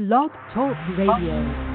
Blog Talk Radio.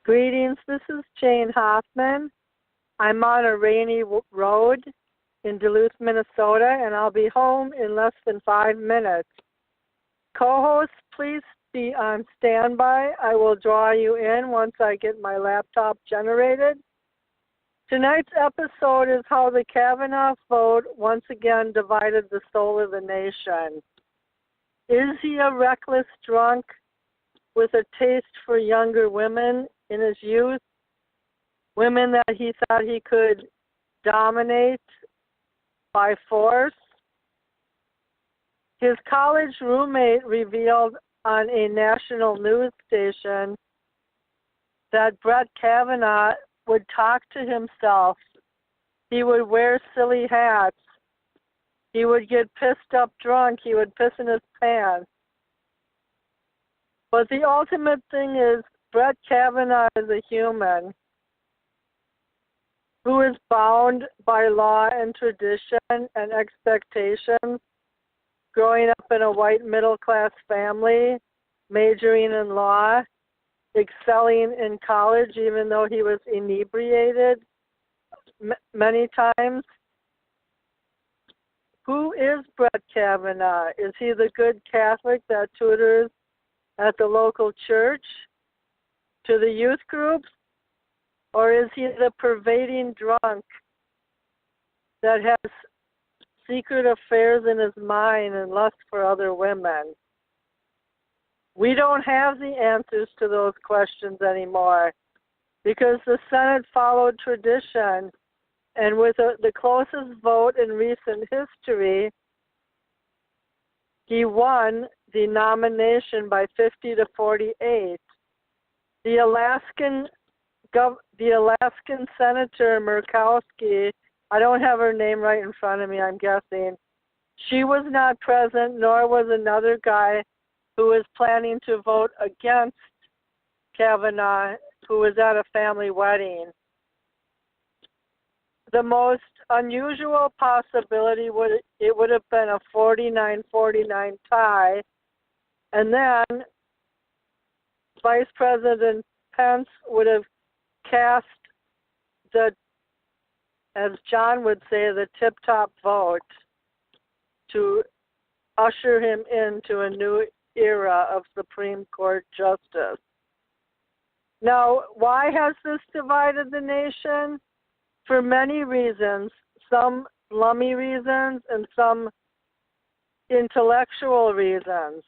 Greetings, this is Jane Hoffman. I'm on a rainy road in Duluth, Minnesota, and I'll be home in less than 5 minutes. Co-hosts, please be on standby. I will draw you in once I get my laptop generated. Tonight's episode is how the Kavanaugh vote once again divided the soul of the nation. Is he a reckless drunk with a taste for younger women in his youth, women that he thought he could dominate by force? His college roommate revealed on a national news station that Brett Kavanaugh would talk to himself. He would wear silly hats. He would get pissed up drunk. He would piss in his pants. But the ultimate thing is Brett Kavanaugh is a human who is bound by law and tradition and expectations, growing up in a white middle-class family, majoring in law, excelling in college even though he was inebriated many times. Who is Brett Kavanaugh? Is he the good Catholic that tutors at the local church to the youth groups? Or is he the pervading drunk that has secret affairs in his mind and lust for other women? We don't have the answers to those questions anymore because the Senate followed tradition, and with the closest vote in recent history, he won the nomination by 50 to 48. The Alaskan Senator Murkowski, I don't have her name right in front of me, I'm guessing. She was not present, nor was another guy who was planning to vote against Kavanaugh, who was at a family wedding. The most unusual possibility would have been a 49-49 tie, and then Vice President Pence would have cast the, as John would say, the tip-top vote to usher him into a new era of Supreme Court justice. Now, why has this divided the nation? For many reasons, some slummy reasons and some intellectual reasons.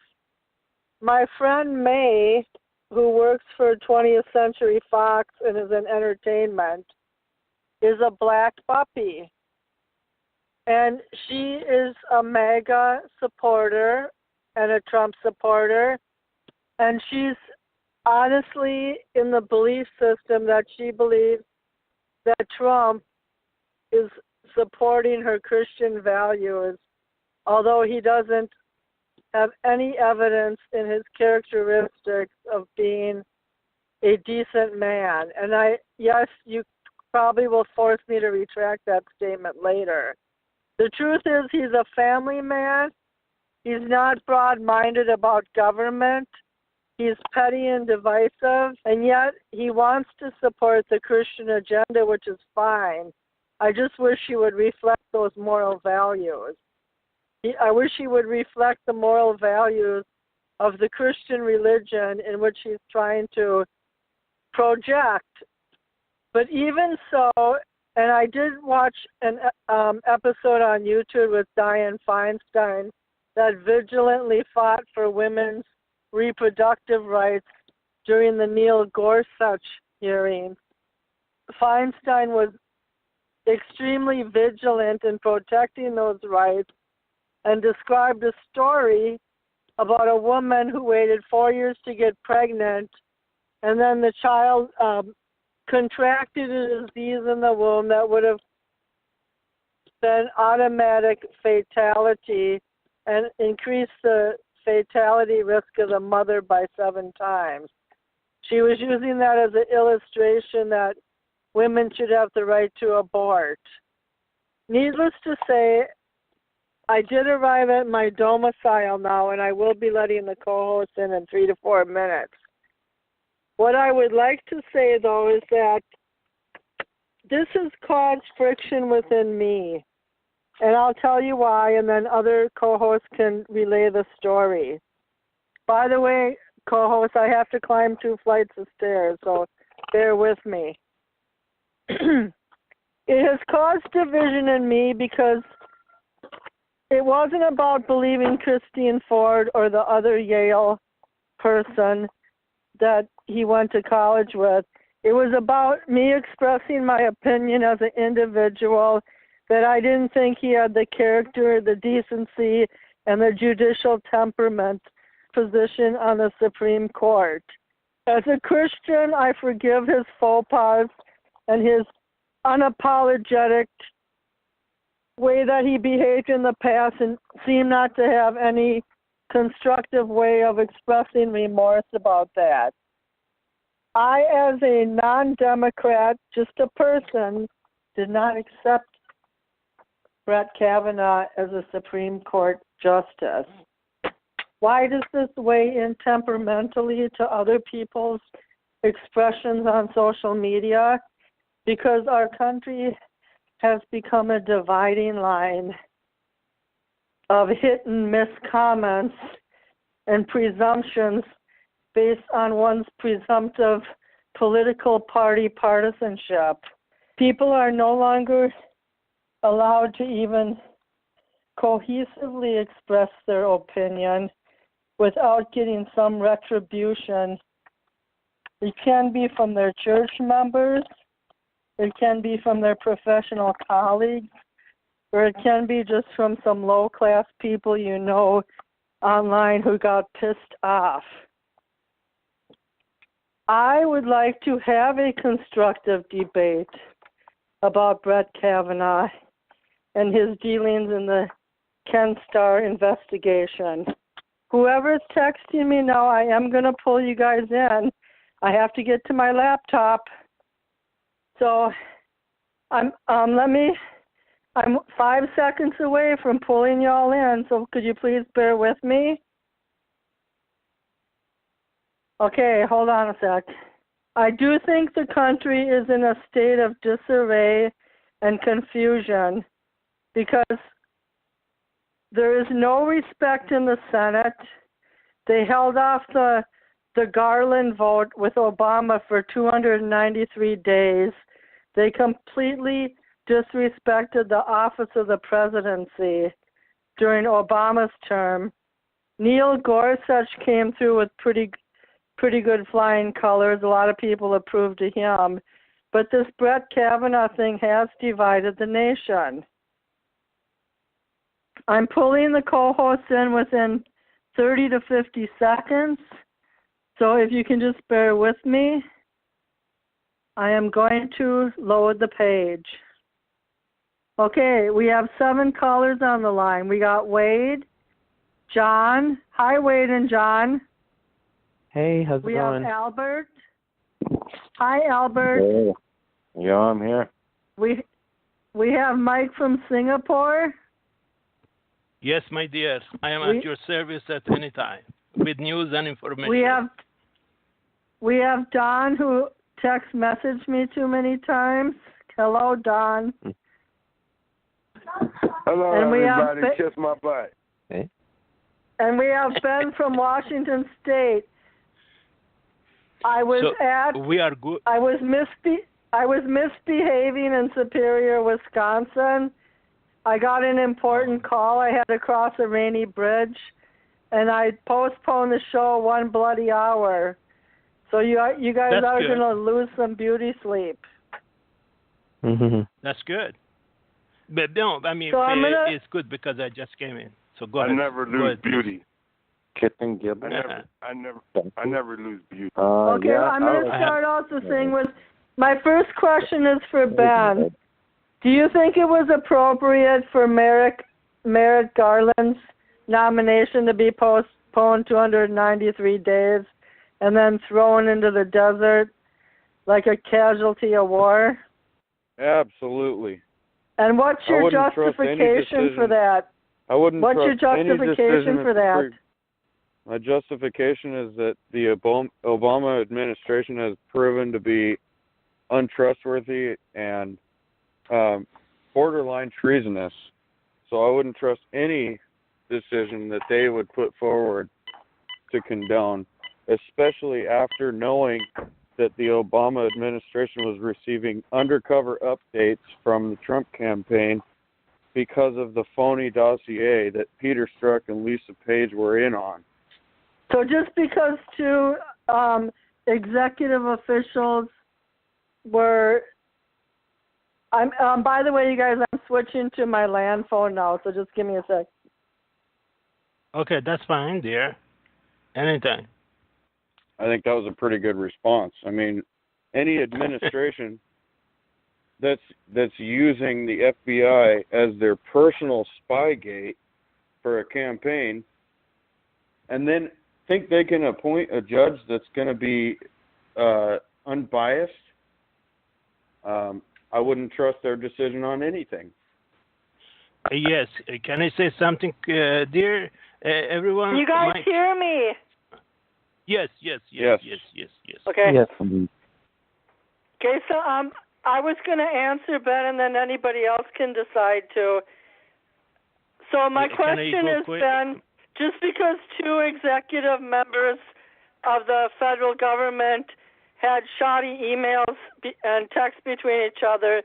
My friend May, who works for 20th Century Fox and is in entertainment, is a black Buppy. And she is a MAGA supporter and a Trump supporter. And she's honestly in the belief system that she believes that Trump is supporting her Christian values, although he doesn't have any evidence in his characteristics of being a decent man. And yes, you probably will force me to retract that statement later. The truth is he's a family man. He's not broad-minded about government. He's petty and divisive, and yet he wants to support the Christian agenda, which is fine. I just wish he would reflect those moral values. I wish he would reflect the moral values of the Christian religion in which he's trying to project. But even so, and I did watch an episode on YouTube with Dianne Feinstein that vigilantly fought for women's reproductive rights during the Neil Gorsuch hearings. Feinstein was extremely vigilant in protecting those rights and described a story about a woman who waited 4 years to get pregnant, and then the child contracted a disease in the womb that would have been automatic fatality and increased the fatality risk of the mother by 7 times. She was using that as an illustration that women should have the right to abort. Needless to say, I did arrive at my domicile now, and I will be letting the co-host in 3 to 4 minutes. What I would like to say, though, is that this has caused friction within me. And I'll tell you why, and then other co-hosts can relay the story. By the way, co-host, I have to climb 2 flights of stairs, so bear with me. It has caused division in me because it wasn't about believing Christine Ford or the other Yale person that he went to college with. It was about me expressing my opinion as an individual that I didn't think he had the character, the decency, and the judicial temperament position on the Supreme Court. As a Christian, I forgive his faux pas and his unapologetic way that he behaved in the past and seemed not to have any constructive way of expressing remorse about that. I, as a non-Democrat, just a person, did not accept Brett Kavanaugh as a Supreme Court justice. Why does this weigh in temperamentally to other people's expressions on social media? Because our country has become a dividing line of hit and miss comments and presumptions based on one's presumptive political party partisanship. People are no longer allowed to even cohesively express their opinion without getting some retribution. It can be from their church members, it can be from their professional colleagues, or it can be just from some low-class people you know online who got pissed off. I would like to have a constructive debate about Brett Kavanaugh and his dealings in the Ken Starr investigation. Whoever's texting me now, I am going to pull you guys in. I have to get to my laptop. So I'm 5 seconds away from pulling y'all in, so could you please bear with me? Okay, hold on a sec. I do think the country is in a state of disarray and confusion because there is no respect in the Senate. They held off the Garland vote with Obama for 293 days. They completely disrespected the office of the presidency during Obama's term. Neil Gorsuch came through with pretty good flying colors. A lot of people approved of him. But this Brett Kavanaugh thing has divided the nation. I'm pulling the co-hosts in within 30 to 50 seconds. So if you can just bear with me, I am going to load the page. Okay, we have 7 callers on the line. We got Wade, John. Hi, Wade and John. Hey, how's it going? We have Albert. Hi, Albert. Hey. Yeah, I'm here. We have Mike from Singapore. Yes, my dear. I am at your service at any time with news and information. We have Don, who text messaged me too many times. Hello, Don. Hello, and everybody. Kiss my butt. Hey. And we have Ben from Washington State. I was misbehaving in Superior, Wisconsin. I got an important call. I had to cross a rainy bridge, and I postponed the show 1 bloody hour. So you guys are going to lose some beauty sleep. Mm-hmm. That's good. But no, I mean, it's good because I just came in. So go ahead. I never lose beauty. Kitten Gibbon. I never lose beauty. Okay, yeah, I'm going to start off the thing with, my first question is for Ben. Do you think it was appropriate for Merrick Garland's nomination to be postponed 293 days and then thrown into the desert like a casualty of war? Absolutely. And what's your justification for that? I wouldn't What's trust your justification for that? My justification is that the Obama administration has proven to be untrustworthy and borderline treasonous. So I wouldn't trust any decision that they would put forward to condone, especially after knowing that the Obama administration was receiving undercover updates from the Trump campaign because of the phony dossier that Peter Strzok and Lisa Page were in on. So just because 2 executive officials were... by the way, you guys, I'm switching to my land phone now, so just give me a sec. Okay, that's fine, dear. Anytime. I think that was a pretty good response. I mean, any administration that's using the FBI as their personal spy gate for a campaign, and then think they can appoint a judge that's going to be unbiased, I wouldn't trust their decision on anything. Yes. Can I say something, dear? Everyone. You guys hear me? Yes. Okay. Yes, indeed. Okay, so I was going to answer Ben, and then anybody else can decide to. So my question is, Ben, just because two executive members of the federal government had shoddy emails and texts between each other,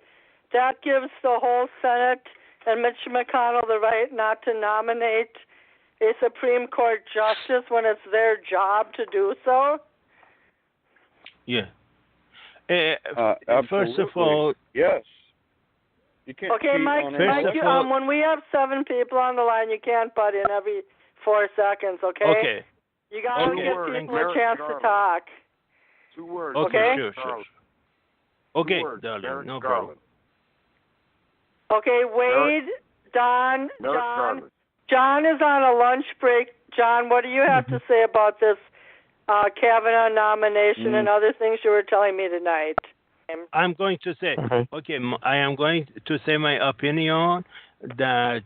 that gives the whole Senate and Mitch McConnell the right not to nominate a Supreme Court justice when it's their job to do so? Yeah. Absolutely. First of all, yes. You can't okay, Mike, when we have 7 people on the line, you can't butt in every 4 seconds, okay? Okay. You got to give people a chance to talk. 2 words. Okay? Sure. Okay, darling, no problem. Okay, Wade, Don, John is on a lunch break. John, what do you have to say about this Kavanaugh nomination and other things you were telling me tonight? I'm going to say, I am going to say my opinion that,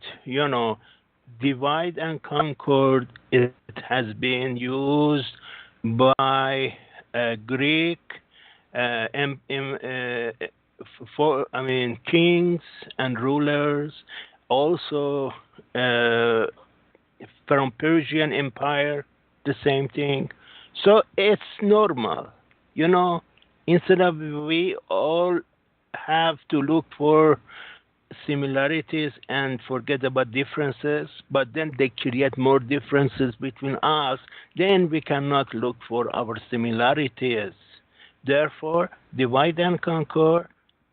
divide and conquer, it has been used by Greek kings and rulers, also from Persian Empire, the same thing. So it's normal, Instead of we all have to look for similarities and forget about differences, but then they create more differences between us, then we cannot look for our similarities. Therefore, divide and conquer,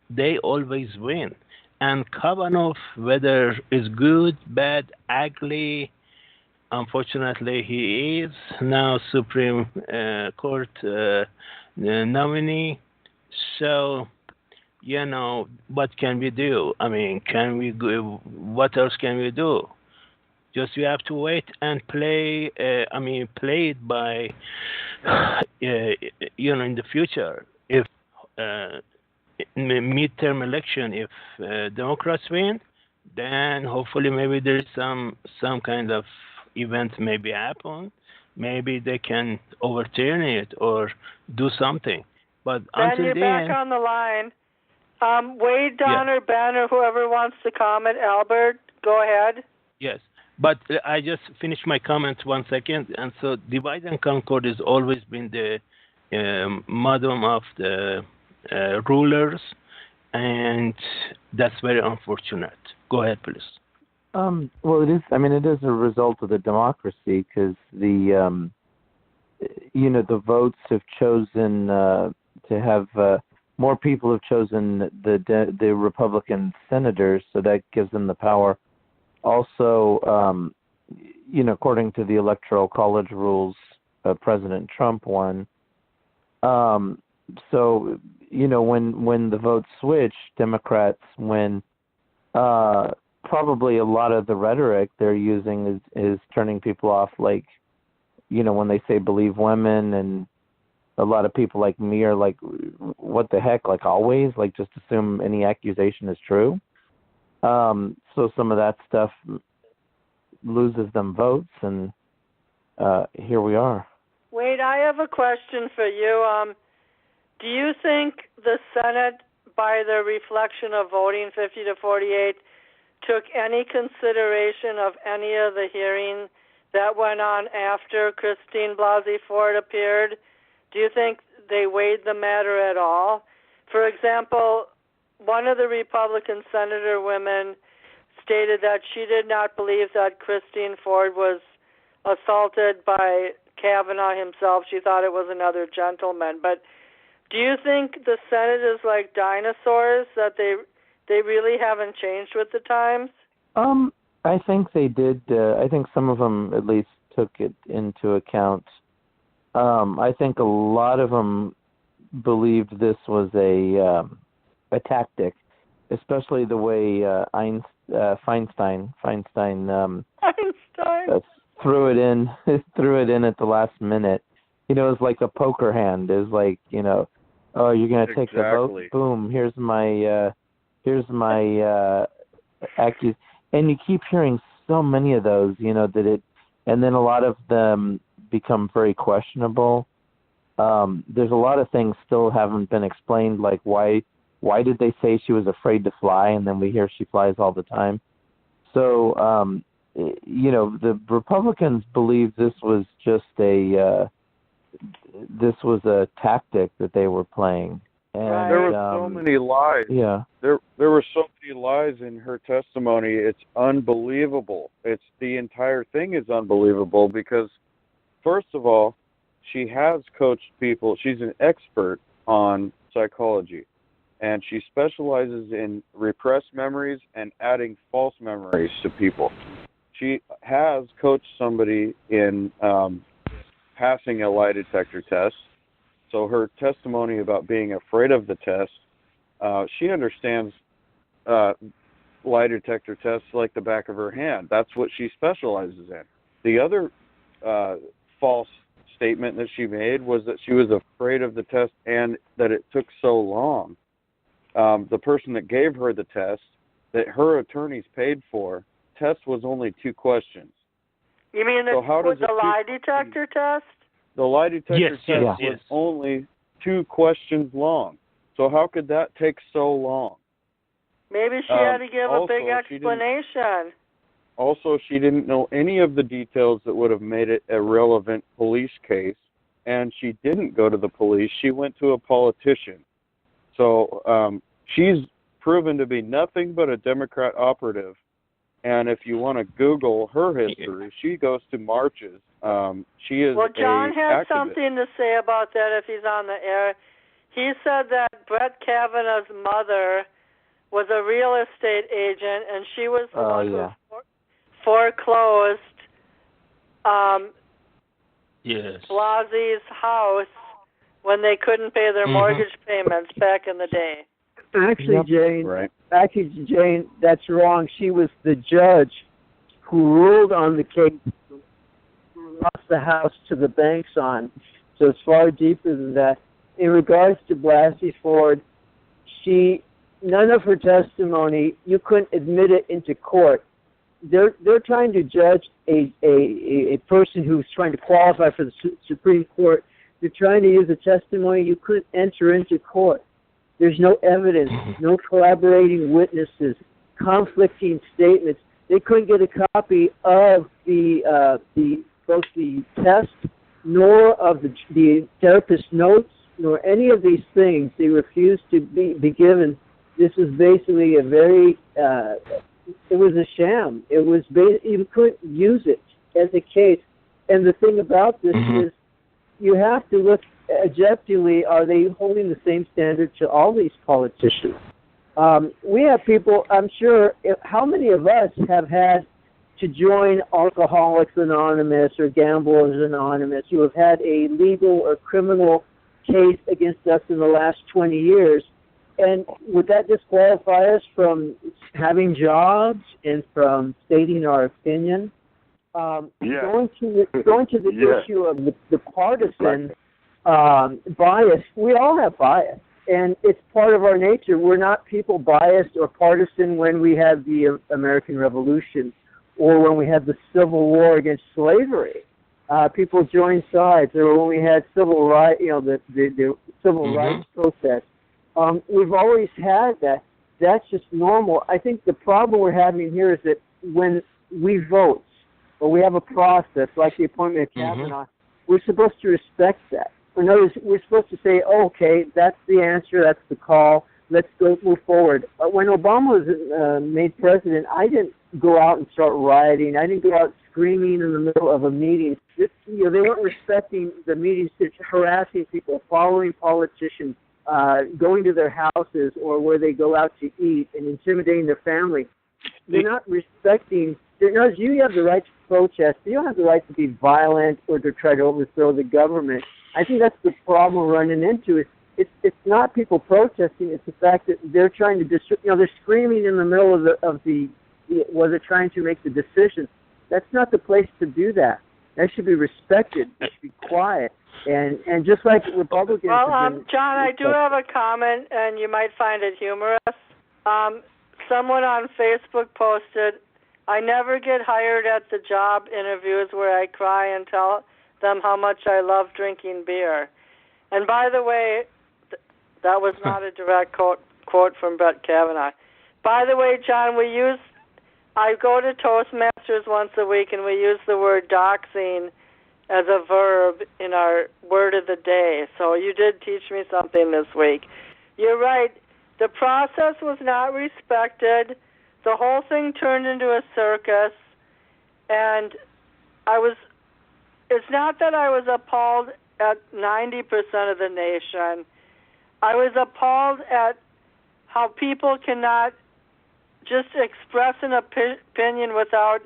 they always win. And Kavanaugh, whether is good, bad, ugly, unfortunately he is now Supreme Court nominee. So, what can we do? I mean, what else can we do? Just you have to wait and play it by, in the future. If midterm election, if Democrats win, then hopefully maybe there is some kind of event maybe happen. Maybe they can overturn it or do something. But Ben, until you're then, back on the line. Wade, Don, or Ben, or whoever wants to comment. Albert, go ahead. Yes, but I just finished my comments 1 second. And so divide and conquer has always been the motto of the rulers, and that's very unfortunate. Go ahead, please. Well, it is. I mean, it is a result of the democracy because the votes have chosen to have more people have chosen the Republican senators, so that gives them the power. Also, according to the Electoral College rules, President Trump won. So, when the votes switch, Democrats win. Probably a lot of the rhetoric they're using is turning people off, like, when they say believe women, and a lot of people like me are like, what the heck, like always, like just assume any accusation is true. So some of that stuff loses them votes, and here we are. Wade, I have a question for you. Do you think the Senate, by their reflection of voting 50 to 48, took any consideration of any of the hearing that went on after Christine Blasey Ford appeared? Do you think they weighed the matter at all? For example, one of the Republican senator women stated that she did not believe that Christine Ford was assaulted by Kavanaugh himself. She thought it was another gentleman. But do you think the Senate is like dinosaurs, that they really haven't changed with the times? I think they did. I think some of them at least took it into account. I think a lot of them believed this was a tactic, especially the way Feinstein threw it in at the last minute. You know, it's like a poker hand. It's like, you know, oh, you're gonna take the vote. Boom. Here's my accusation. And you keep hearing so many of those, you know, and then a lot of them become very questionable. There's a lot of things still haven't been explained, like why did they say she was afraid to fly, and then we hear she flies all the time. So, you know, the Republicans believe this was just a tactic that they were playing. And, there were so many lies. Yeah. There were so many lies in her testimony. It's unbelievable. The entire thing is unbelievable because, first of all, she has coached people. She's an expert on psychology, and she specializes in repressed memories and adding false memories to people. She has coached somebody in passing a lie detector test. So her testimony about being afraid of the test, she understands lie detector tests like the back of her hand. That's what she specializes in. The other false statement that she made was that she was afraid of the test and that it took so long. The person that gave her the test, that her attorneys paid for, test was only 2 questions. You mean the lie detector test? The lie detector test was only 2 questions long. So how could that take so long? Maybe she had to give a big explanation. Also, she didn't know any of the details that would have made it a relevant police case, and she didn't go to the police. She went to a politician. So she's proven to be nothing but a Democrat operative. And if you want to Google her history, she goes to marches. She is John has activist. something to say about that if he's on the air. He said that Brett Kavanaugh's mother was a real estate agent, and she was the one who foreclosed Blasie's house when they couldn't pay their mortgage payments back in the day. Actually, Jane, that's wrong. She was the judge who ruled on the case, who lost the house to the banks on. So it's far deeper than that. In regards to Blasey Ford, none of her testimony, you couldn't admit it into court. They're trying to judge a person who's trying to qualify for the Supreme Court. They're trying to use a testimony you couldn't enter into court. There's no evidence, no collaborating witnesses, conflicting statements. They couldn't get a copy of both the test, nor of the therapist's notes, nor any of these things. They refused to be given. This was basically it was a sham. It was you couldn't use it as a case. And the thing about this is, you have to look objectively. Are they holding the same standard to all these politicians? We have people. I'm sure. How many of us have had to join Alcoholics Anonymous or Gamblers Anonymous, who have had a legal or criminal case against us in the last 20 years? And would that disqualify us from having jobs and from stating our opinion? Going to the issue of the partisan bias, we all have bias, and it's part of our nature. We're not people biased or partisan when we had the American Revolution or when we had the Civil War against slavery. People joined sides, or when we had civil rights, the civil rights protests. We've always had that. That's just normal. I think the problem we're having here is that when we vote, or we have a process like the appointment of Kavanaugh, we're supposed to respect that. In other words, we're supposed to say, okay, that's the answer, that's the call, let's go move forward. When Obama was made president, I didn't go out and start rioting. I didn't go out screaming in the middle of a meeting. They weren't respecting the meetings, harassing people, following politicians, going to their houses or where they go out to eat and intimidating their family. They're not respecting you have the right to protest. You don't have the right to be violent or to try to overthrow the government. I think that's the problem we're running into. It's not people protesting. It's the fact that they're trying to they're screaming in the middle of the while they're trying to make the decision. That's not the place to do that. That should be respected. It should be quiet. And just like Republicans. Well, John, I do have a comment, and you might find it humorous. Someone on Facebook posted, "I never get hired at the job interviews where I cry and tell them how much I love drinking beer." And by the way, that was not a direct quote from Brett Kavanaugh. By the way, John, I go to Toastmasters once a week, and we use the word doxing as a verb in our word of the day. So you did teach me something this week. You're right. The process was not respected. The whole thing turned into a circus. And it's not that I was appalled at 90% of the nation. I was appalled at how people cannot just express an opinion without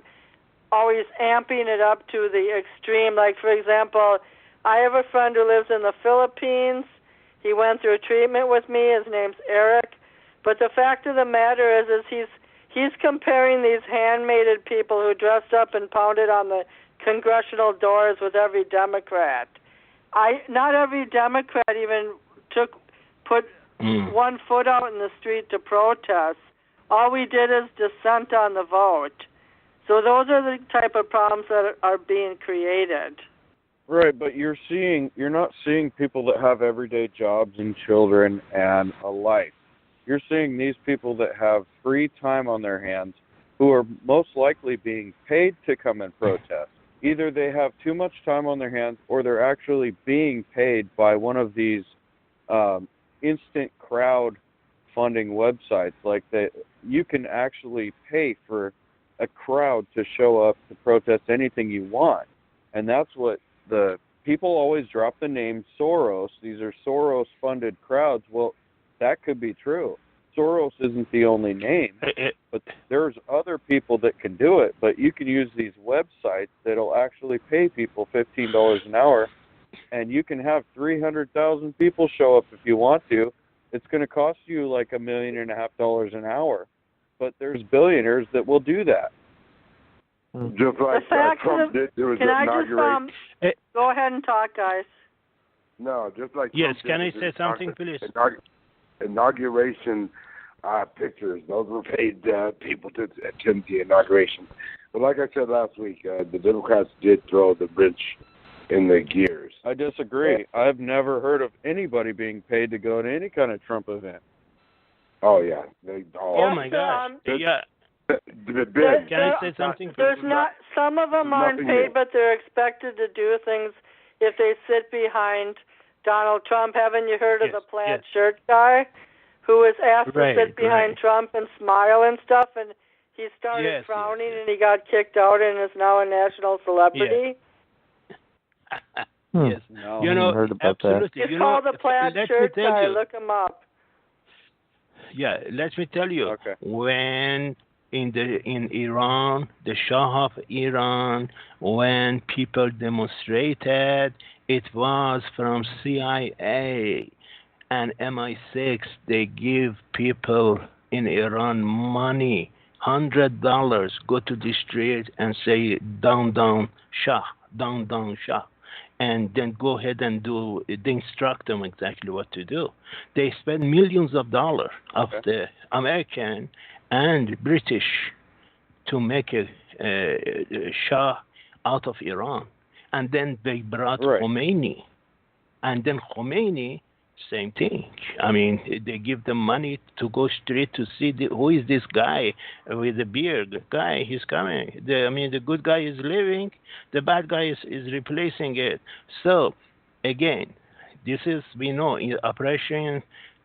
always amping it up to the extreme. Like, for example, I have a friend who lives in the Philippines. He went through treatment with me. His name's Eric. But the fact of the matter is he's comparing these handmaided people who dressed up and pounded on the congressional doors with every Democrat. Not every Democrat even put one foot out in the street to protest. All we did is dissent on the vote. So those are the type of problems that are being created. Right, but you're not seeing people that have everyday jobs and children and a life. You're seeing these people that have free time on their hands who are most likely being paid to come and protest. Either they have too much time on their hands or they're actually being paid by one of these instant crowd funding websites. Like you can actually pay for a crowd to show up to protest anything you want. And that's what the people always drop the name Soros. These are Soros-funded crowds. Well, that could be true. Soros isn't the only name, but there's other people that can do it. But you can use these websites that'll actually pay people $15 an hour, and you can have 300,000 people show up if you want to. It's going to cost you like $1.5 million an hour. But there's billionaires that will do that. Just like Trump did. There was can I inauguration. just go ahead and talk, guys? No, just like yes. Trump Can I did say something, please? Inauguration pictures. Those were paid people to attend the inauguration. But like I said last week, the Democrats did throw the wrench in the gears. I disagree. I've never heard of anybody being paid to go to any kind of Trump event. Oh yeah. Oh my gosh. Yeah. Can I say something? There's not. Some of them aren't paid, but they're expected to do things if they sit behind Donald Trump. Haven't you heard of the plaid shirt guy who was asked to sit behind Trump and smile and stuff, and he started frowning and he got kicked out and is now a national celebrity? Yes. No, you know, heard about absolutely. It's you called know, the plaid shirt guy. Look him up. Yeah, let me tell you. Okay. When in Iran, the Shah of Iran, when people demonstrated, it was from CIA and MI6. They give people in Iran money, $100, go to the street and say, down, down, Shah, down, down, Shah. And then go ahead and they instruct them exactly what to do. They spend millions of dollars of the American and British to make a Shah out of Iran. And then they brought Khomeini. And then Khomeini, same thing. I mean, they give them money to go straight to see who is this guy with the beard. The guy, he's coming. The good guy is leaving. The bad guy is replacing it. So, again, this is, we know, in operation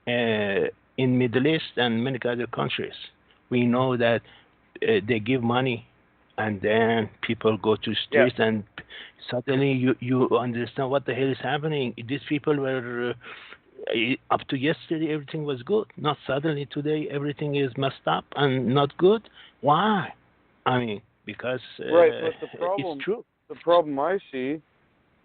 in Middle East and many other countries. We know that they give money and then people go to streets and suddenly you understand what the hell is happening. These people were... up to yesterday, everything was good. Not suddenly today, everything is messed up and not good. Why? I mean, because right, but the problem, it's true. The problem I see,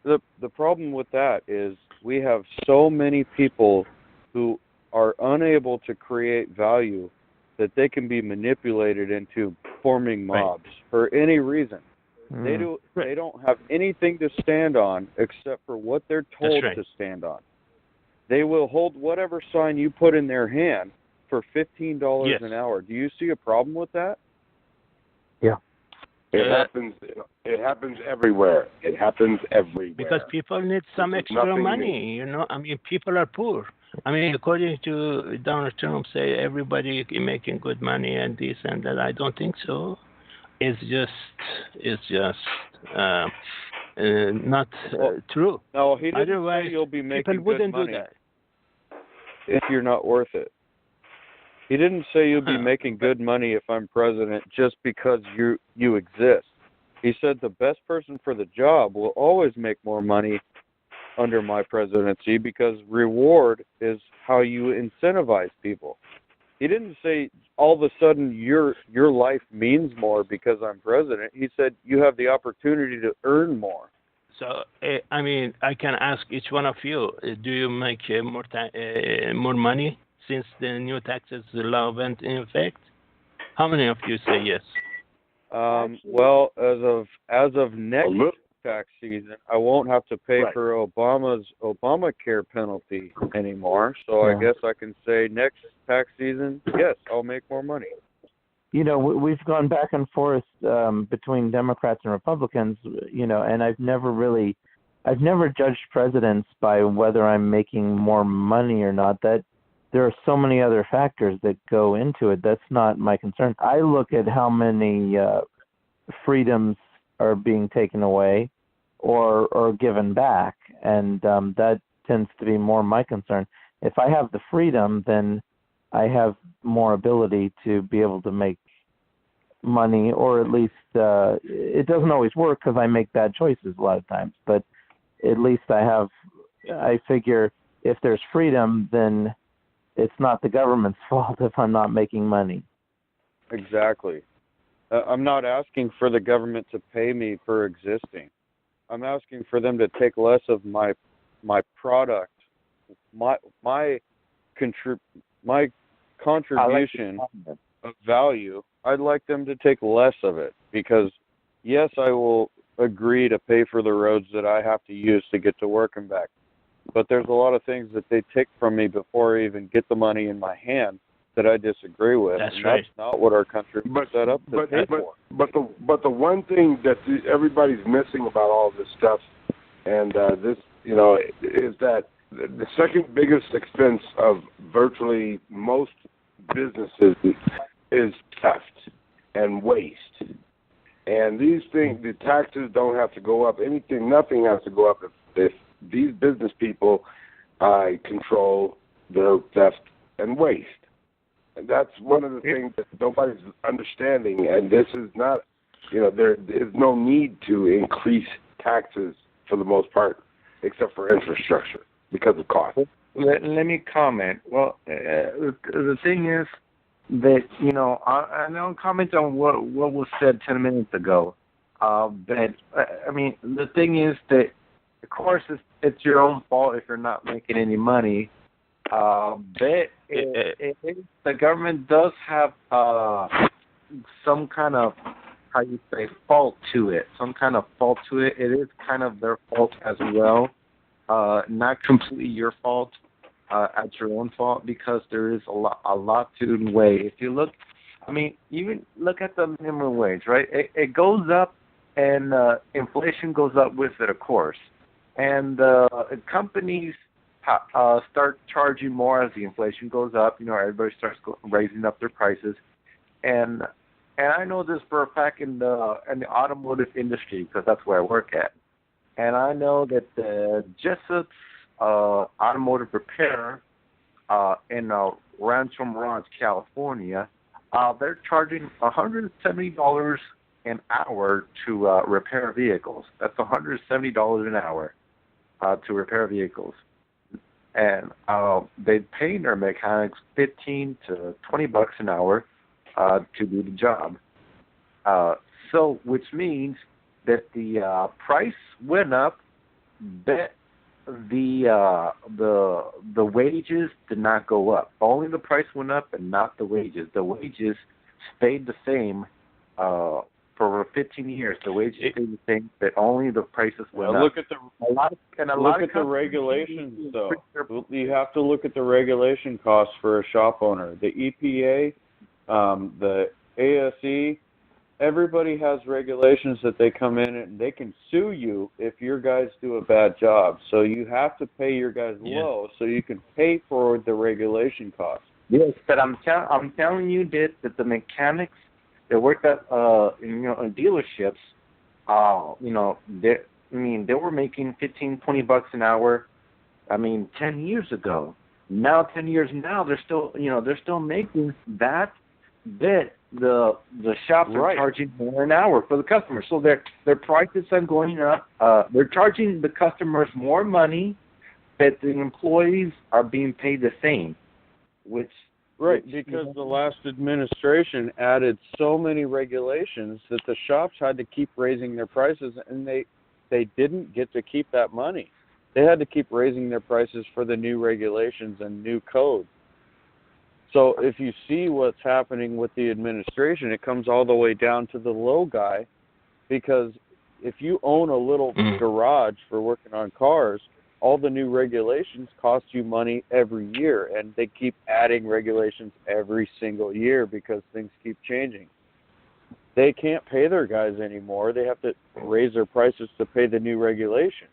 the problem with that is we have so many people who are unable to create value that they can be manipulated into forming mobs for any reason. They don't have anything to stand on except for what they're told to stand on. They will hold whatever sign you put in their hand for $15 an hour. Do you see a problem with that? Yeah. It happens everywhere. It happens everywhere. Because people need some extra money, I mean, people are poor. I mean, according to Donald Trump, say everybody is making good money and this and that. I don't think so. It's just not true. No, he didn't Otherwise, say you'll be making people wouldn't good money do that. if you're not worth it. He didn't say you'll be making good money if I'm president just because you exist. He said the best person for the job will always make more money under my presidency because reward is how you incentivize people. He didn't say all of a sudden your life means more because I'm president. He said you have the opportunity to earn more. So, I mean, I can ask each one of you, do you make more money since the new taxes law went in effect? How many of you say yes? Well, as of next tax season, I won't have to pay for Obama's Obamacare penalty anymore. So I guess I can say next tax season, yes, I'll make more money. We've gone back and forth between Democrats and Republicans, and I've never judged presidents by whether I'm making more money or not. That there are so many other factors that go into it. That's not my concern. I look at how many freedoms are being taken away or given back, and that tends to be more my concern. If I have the freedom, then I have more ability to be able to make money, or at least it doesn't always work because I make bad choices a lot of times, but at least I figure if there's freedom, then it's not the government's fault if I'm not making money. Exactly. I'm not asking for the government to pay me for existing. I'm asking for them to take less of my product, my contribution of value. I'd like them to take less of it because, yes, I will agree to pay for the roads that I have to use to get to work and back. But there's a lot of things that they take from me before I even get the money in my hand that I disagree with. That's and right. That's not what our country is set up to pay for. But the one thing that everybody's missing about all this stuff, and this, is that the second biggest expense of virtually most businesses is theft and waste. And these things, the taxes don't have to go up. Nothing has to go up if these business people control their theft and waste. And that's one of the things that nobody's understanding. And this is not, there is no need to increase taxes for the most part, except for infrastructure because of cost. Let me comment. Well, the thing is that, I don't comment on what was said 10 minutes ago. But, I mean, the thing is that, of course, it's your own fault if you're not making any money. But the government does have some kind of, fault to it. Some kind of fault to it. It is kind of their fault as well. Not completely your fault, at your own fault, because there is a lot to weigh. If you look, even look at the minimum wage, right? It goes up, and inflation goes up with it, of course. And companies start charging more as the inflation goes up. Everybody starts raising up their prices, and I know this for a fact in the automotive industry because that's where I work at, and I know that the Jessup's automotive repair in Rancho Mirage, California, they're charging $170 an hour to repair vehicles. That's $170 an hour to repair vehicles. And they pay their mechanics $15 to $20 an hour to do the job. So, which means that the price went up, but the wages did not go up. Only the price went up and not the wages. The wages stayed the same for 15 years. The wages stayed the same, but only the prices went up. Look at the regulations, though. You have to look at the regulation costs for a shop owner. The EPA, the ASE, everybody has regulations that they come in and they can sue you if your guys do a bad job. So you have to pay your guys low so you can pay for the regulation costs. Yes, but I'm telling you that the mechanics that work at in dealerships, they were making $15-$20 an hour. 10 years ago. Now 10 years now they're still making that bit. The shops are charging more an hour for the customer, so their prices are going up. They're charging the customers more money, but the employees are being paid the same, because the last administration added so many regulations that the shops had to keep raising their prices, and they didn't get to keep that money. They had to keep raising their prices for the new regulations and new codes. So if you see what's happening with the administration, it comes all the way down to the low guy, because if you own a little garage for working on cars, all the new regulations cost you money every year, and they keep adding regulations every single year because things keep changing. They can't pay their guys anymore. They have to raise their prices to pay the new regulations.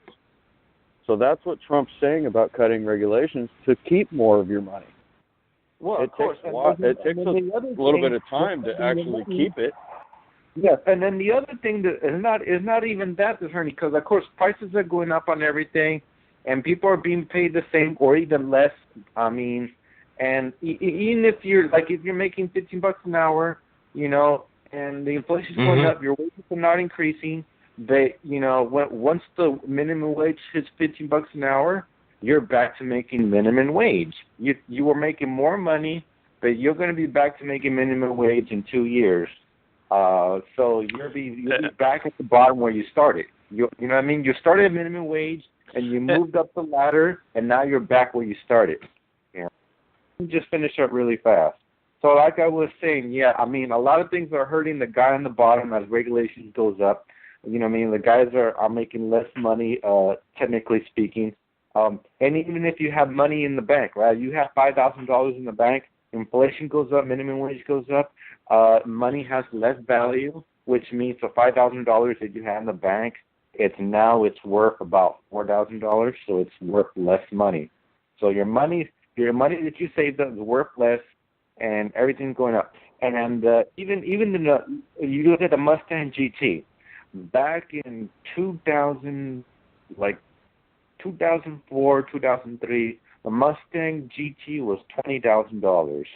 So that's what Trump's saying about cutting regulations, to keep more of your money. Well, it takes a little bit of time to actually keep it. Yes, and then the other thing that is not even that discerning, because of course prices are going up on everything, and people are being paid the same or even less. And even if you're making $15 an hour, and the inflation's going up, your wages are not increasing. Once the minimum wage hits $15 an hour, you're back to making minimum wage. You were making more money, but you're going to be back to making minimum wage in 2 years. So you'll be back at the bottom where you started. You know what I mean? You started at minimum wage, and you moved up the ladder, and now you're back where you started. Yeah. Just finish up really fast. So like I was saying, a lot of things are hurting the guy on the bottom as regulations goes up. The guys are making less money, technically speaking. And even if you have money in the bank, right? You have $5,000 in the bank, inflation goes up, minimum wage goes up, money has less value, which means the $5,000 that you have in the bank, it's worth about $4,000, so it's worth less money. So your money that you saved up is worth less, and everything's going up. And even you look at the Mustang GT, back in 2004, 2003, the Mustang GT was $20,000.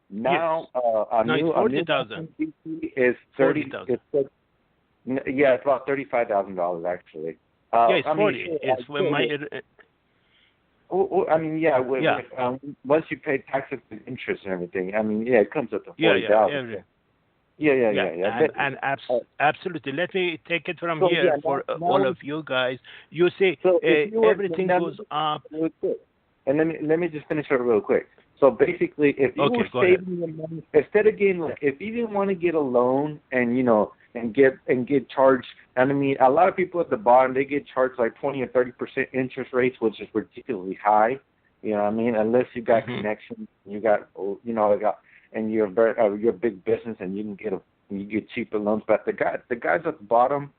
Now a new Mustang GT is $30,000. It's about $35,000 actually. It's 40. It's when once you pay taxes and interest and everything, it comes up to $40,000. And absolutely. Let me take it from here for all of you guys. You see, everything goes up. Really quick. And let me just finish it real quick. So basically, if you were saving your money, instead of getting if you didn't want to get a loan and get charged, a lot of people at the bottom, they get charged like 20 or 30% interest rates, which is ridiculously high. Unless you got connections, and you're a big business and you get cheaper loans. But the guys at the bottom,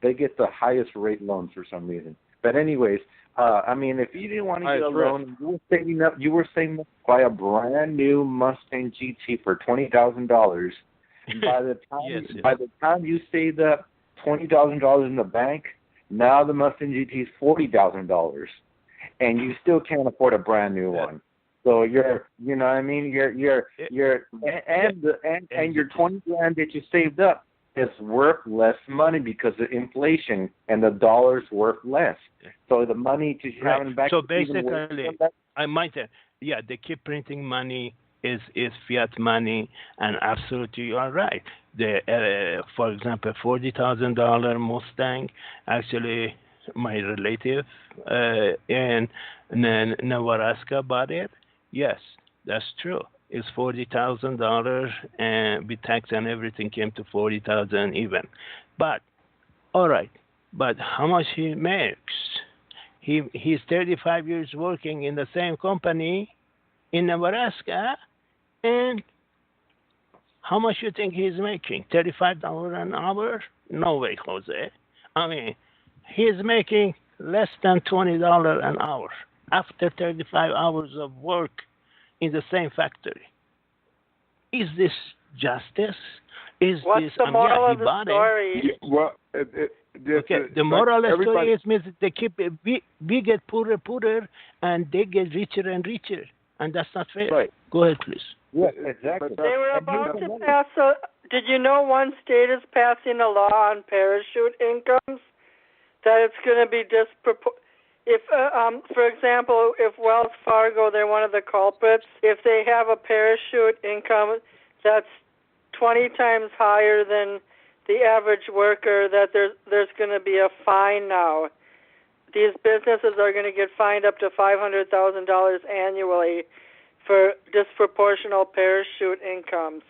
they get the highest rate loans for some reason. But anyways, if you didn't want to get a loan, you were saving up to buy a brand new Mustang GT for $20,000. By the time you saved up $20,000 in the bank, now the Mustang GT is $40,000, and you still can't afford a brand new one. So your 20 grand that you saved up is worth less money because of inflation and the dollar's worth less. So the money to have in the bank. So basically, I might say, they keep printing money is fiat money, and absolutely you are right. For example, $40,000 Mustang. Actually, my relative in Nebraska bought it. Yes, that's true. It's $40,000, and with tax and everything came to $40,000 even. But all right. But how much he makes? He's 35 years working in the same company in Nebraska, and how much you think he's making? $35 an hour? No way, Jose. I mean, he's making less than $20 an hour after 35 hours of work in the same factory. Is this justice? What's the moral of the story? Well, the moral of the story means they keep we get poorer, and they get richer and richer, and that's not fair. Right. Go ahead, please. Yeah, exactly. They were about to pass did you know one state is passing a law on parachute incomes that it's going to be if, for example, if Wells Fargo, they're one of the culprits, if they have a parachute income that's 20 times higher than the average worker, that there's going to be a fine now. These businesses are going to get fined up to $500,000 annually for disproportional parachute incomes.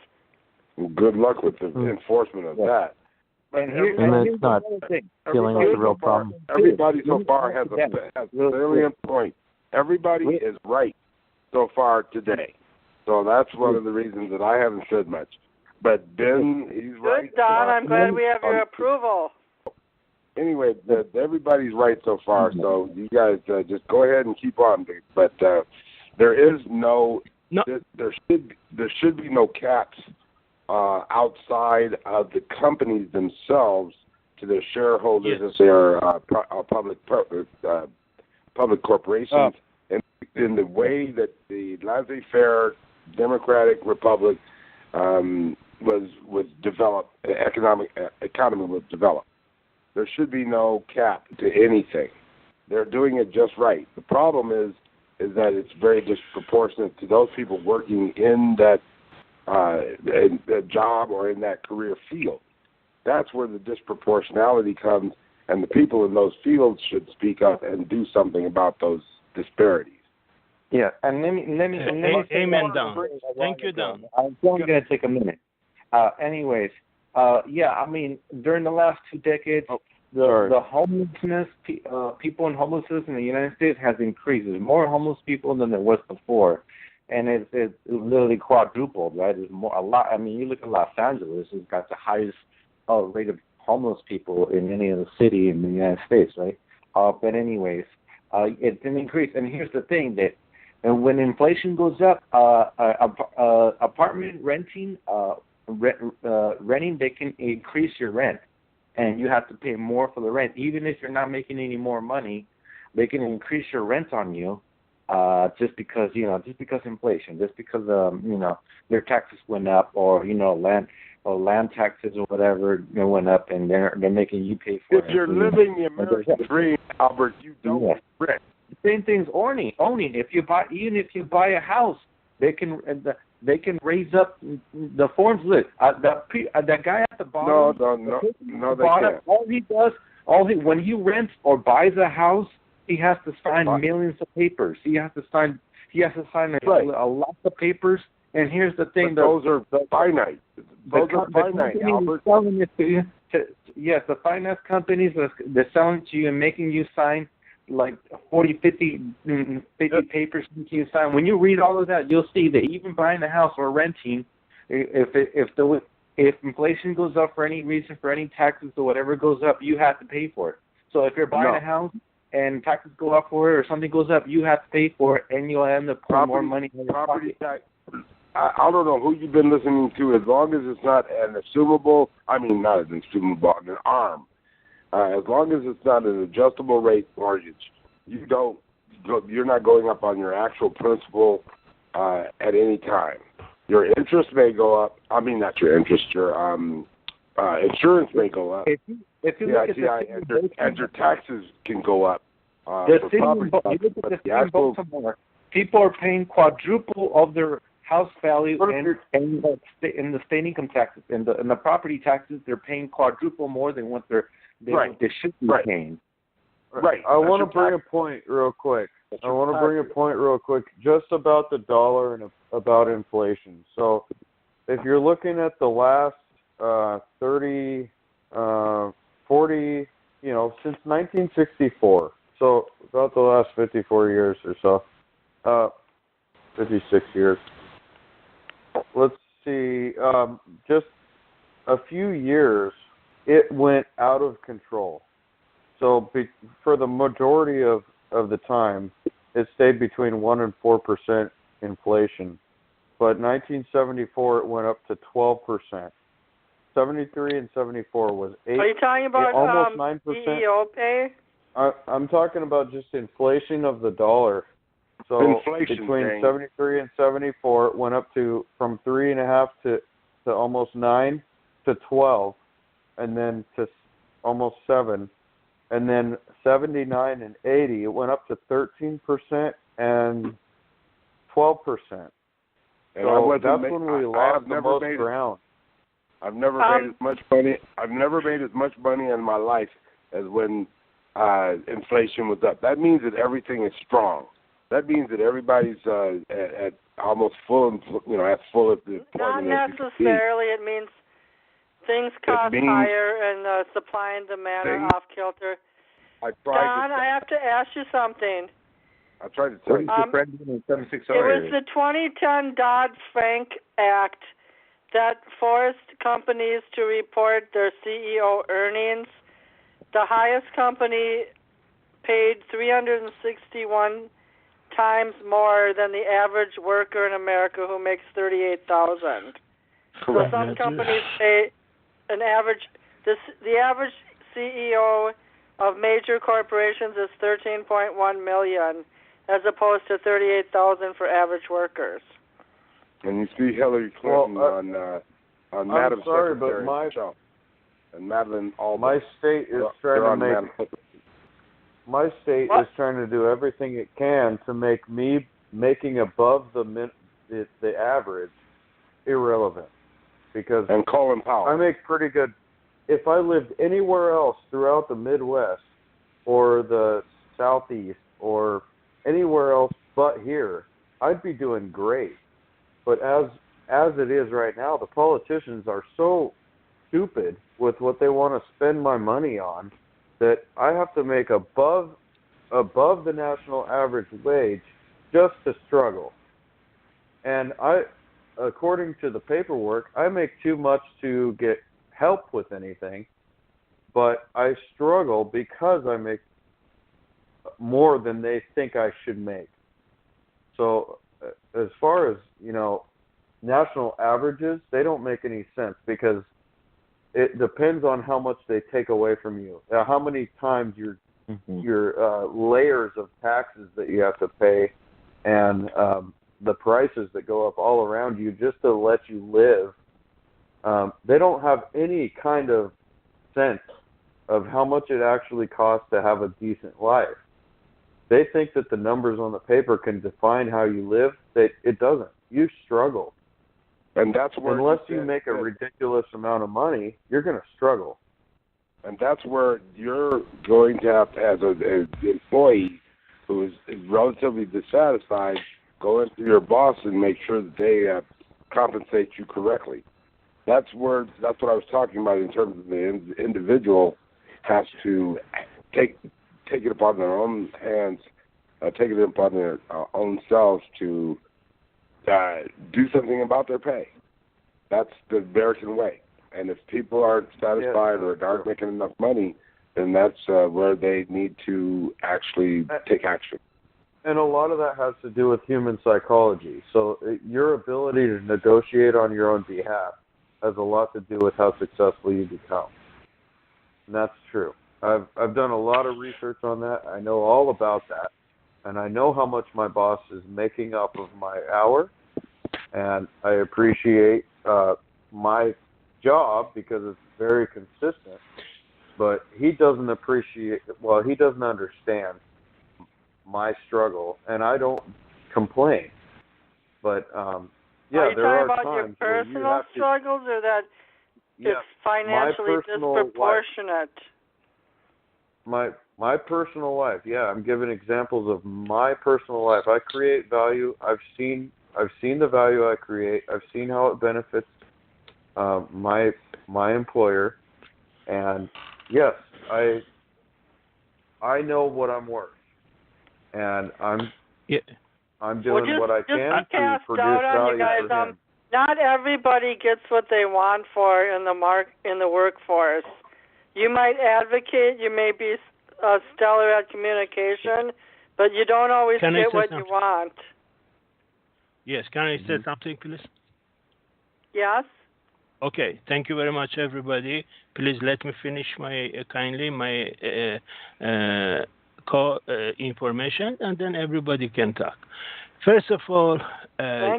Good luck with the enforcement of that. And it's not dealing with the real problem. Everybody so far has a salient point. Everybody is right so far today. So that's one of the reasons that I haven't said much. But Ben, he's right. Good, Don. I'm glad we have your approval. Anyway, everybody's right so far. So you guys just go ahead and keep on. But there is there should be no caps outside of the companies themselves to their shareholders if they are public corporations. And in the way that the laissez-faire democratic republic was developed, the economy was developed. There should be no cap to anything. They're doing it just right. The problem is that it's very disproportionate to those people working in that job or in that career field. That's where the disproportionality comes, and the people in those fields should speak up and do something about those disparities. Yeah, and let me amen, Don. Thank you, Don. I'm only going to take a minute. Anyways, I mean, during the last 2 decades, the homelessness, people in homelessness in the United States has increased. There's more homeless people than there was before, and it's literally quadrupled. Right? There's a lot. I mean, you look at Los Angeles; it's got the highest rate of homeless people in any other city in the United States. Right? But anyways, it's an increase. And here's the thing that. And when inflation goes up, apartment renting, they can increase your rent, and you have to pay more for the rent. Even if you're not making any more money, they can increase your rent on you, just because inflation, just because their taxes went up, or land taxes or whatever went up, and they're making you pay for it. If you're living the American dream, Albert, you don't rent. Same thing's owning. Even if you buy a house, they can raise up the forms. Look, that guy at the bottom. No, they can't. When he rents or buys a house, he has to sign millions of papers. He has to sign a lot of papers. And here's the thing: those are finite. Those are finite, Albert. Yes, the finance companies, they're selling to you and making you sign like 40, 50 papers you sign. When you read all of that, you'll see that even buying a house or renting, if inflation goes up for any reason, for any taxes or whatever goes up, you have to pay for it. So if you're buying a house and taxes go up for it or something goes up, you have to pay for it, and you'll end up putting more money in your property tax. I don't know who you've been listening to. As long as it's not an arm. As long as it's not an adjustable rate mortgage, you're not going up on your actual principal at any time. Your interest may go up. I mean, not your interest. Your insurance may go up. If you look at and your taxes can go up. Baltimore, people are paying quadruple of their house value and the state income taxes and the property taxes, they're paying quadruple more than what they should be paying. Right. I want to bring a point real quick. Just about the dollar and about inflation. So if you're looking at the last 30, 40, since 1964, so about the last 54 years or so, 56 years. Let's see, just a few years, it went out of control. So for the majority of the time, it stayed between 1 and 4% inflation. But 1974, it went up to 12%. 73 and 74 was 8. Are you talking about almost 9%? EEO pay? I'm talking about just inflation of the dollar. So between 73 and 74, it went up from 3.5 to almost 9 to 12, and then to almost 7. And then 79 and 80, it went up to 13% and 12%. And so that's when we lost the most ground. I've never made as much money. I've never made as much money in my life as when inflation was up. That means that everything is strong. That means that everybody's at almost full, as full of the employment. Not necessarily. It means things cost higher and supply and demand are off kilter. Don, I have to ask you something. I tried to tell you. It was the 2010 Dodd Frank Act that forced companies to report their CEO earnings. The highest company paid 361 times more than the average worker in America who makes $38,000. So some companies pay an average. The average CEO of major corporations is $13.1 million, as opposed to $38,000 for average workers. And you see Hillary Clinton on Madam Secretary but and Madeleine Albright. My state is trying to do everything it can to make me making above the average irrelevant, because and Colin Powell. I make pretty good. If I lived anywhere else throughout the Midwest or the Southeast or anywhere else but here, I'd be doing great. But as it is right now, the politicians are so stupid with what they want to spend my money on that I have to make above the national average wage just to struggle. And according to the paperwork, I make too much to get help with anything, but I struggle because I make more than they think I should make. So as far as, national averages, they don't make any sense, because it depends on how much they take away from you, how many times your layers of taxes that you have to pay, and the prices that go up all around you just to let you live. They don't have any kind of sense of how much it actually costs to have a decent life. They think that the numbers on the paper can define how you live. It doesn't. You struggle. And that's where, unless you make a ridiculous amount of money, you're going to struggle. And that's where you're going to have to, as an employee who is relatively dissatisfied, go into your boss and make sure that they compensate you correctly. That's what I was talking about in terms of the individual has to take it upon their own hands, take it upon their own selves to do something about their pay. That's the American way. And if people aren't satisfied or aren't making enough money, then that's where they need to actually take action. And a lot of that has to do with human psychology. So your ability to negotiate on your own behalf has a lot to do with how successful you become. And that's true. I've done a lot of research on that. I know all about that. And I know how much my boss is making up of my hour. And I appreciate my job because it's very consistent. But he doesn't he doesn't understand my struggle. And I don't complain. But Yeah, there are are you talking about your times where you personal have to, struggles, or that it's financially disproportionate? My personal life. Yeah, I'm giving examples of my personal life. I create value. I've seen the value I create. I've seen how it benefits my employer, and yes, I know what I'm worth, and I'm doing what I can to produce value for him. Not everybody gets what they want for in the workforce. You might advocate. You may be stellar at communication, but you don't always get what you want. Yes, can I say something, please? Yes. Okay, thank you very much, everybody. Please let me finish my information, and then everybody can talk. First of all,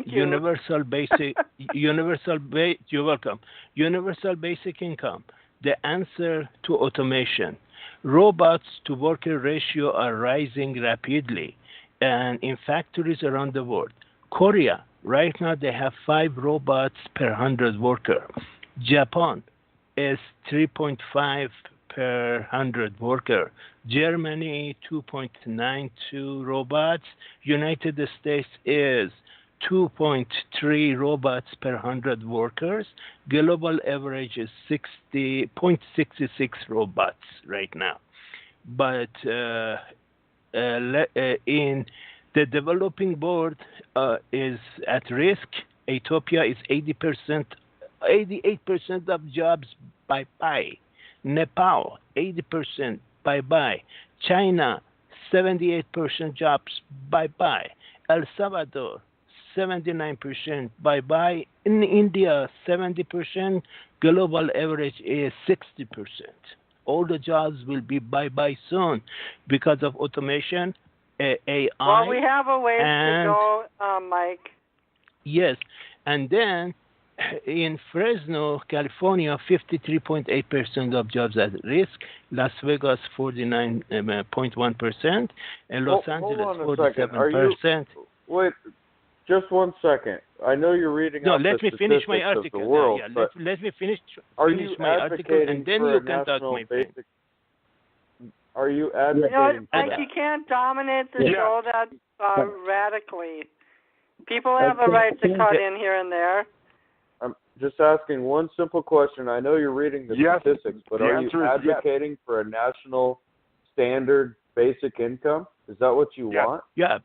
universal basic, you're welcome. Universal basic income. The answer to automation. Robots to worker ratio are rising rapidly, and in factories around the world. Korea, right now they have 5 robots per 100 worker. Japan is 3.5 per 100 worker. Germany 2.92 robots. United States is 2.3 robots per 100 workers. Global average is 0.66 robots right now. But in the developing world is at risk. Ethiopia is 88% of jobs bye-bye. Nepal, 80% bye-bye. China, 78% jobs bye-bye. El Salvador, 79% bye-bye. In India, 70%. Global average is 60%. All the jobs will be bye-bye soon because of automation, AI. Well, we have a ways to go, Mike. Yes, and then in Fresno, California, 53.8% of jobs at risk. Las Vegas, 49.1%. And Los Angeles, 47%. Wait, just 1 second. I know you're reading out the statistics of the world, but let me finish my article, and then you can talk my thing. Are you advocating for that? You can't dominate the show that radically. People have a right to cut in here and there. I'm just asking one simple question. I know you're reading the statistics, but are you advocating for a national standard basic income? Is that what you want? Yeah,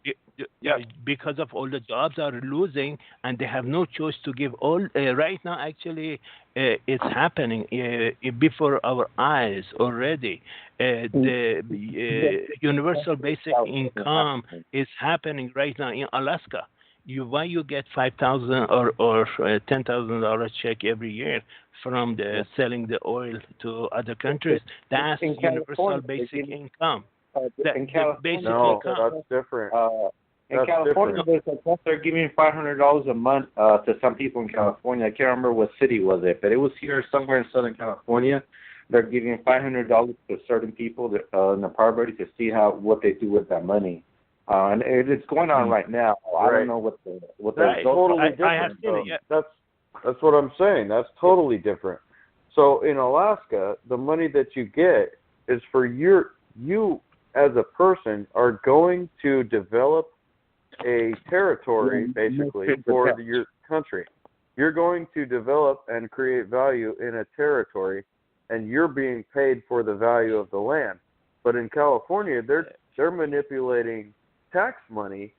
because of all the jobs are losing, and they have no choice to give all. Right now, actually, it's happening before our eyes already. The universal basic income is happening right now in Alaska. Why you get $5,000 or $10,000 check every year from the selling the oil to other countries? That's universal basic income. In California, that's different. In California, they're giving $500 a month to some people in California. I can't remember what city was it, but it was here somewhere in Southern California. They're giving $500 to certain people in the poverty to see what they do with that money. And it's going on right now. I don't know what the that's totally different. I have seen it. Yeah. That's what I'm saying. That's totally different. So in Alaska, the money that you get is for you as a person are going to develop a territory basically for your country. You're going to develop and create value in a territory, and you're being paid for the value of the land. But in California, they're manipulating tax money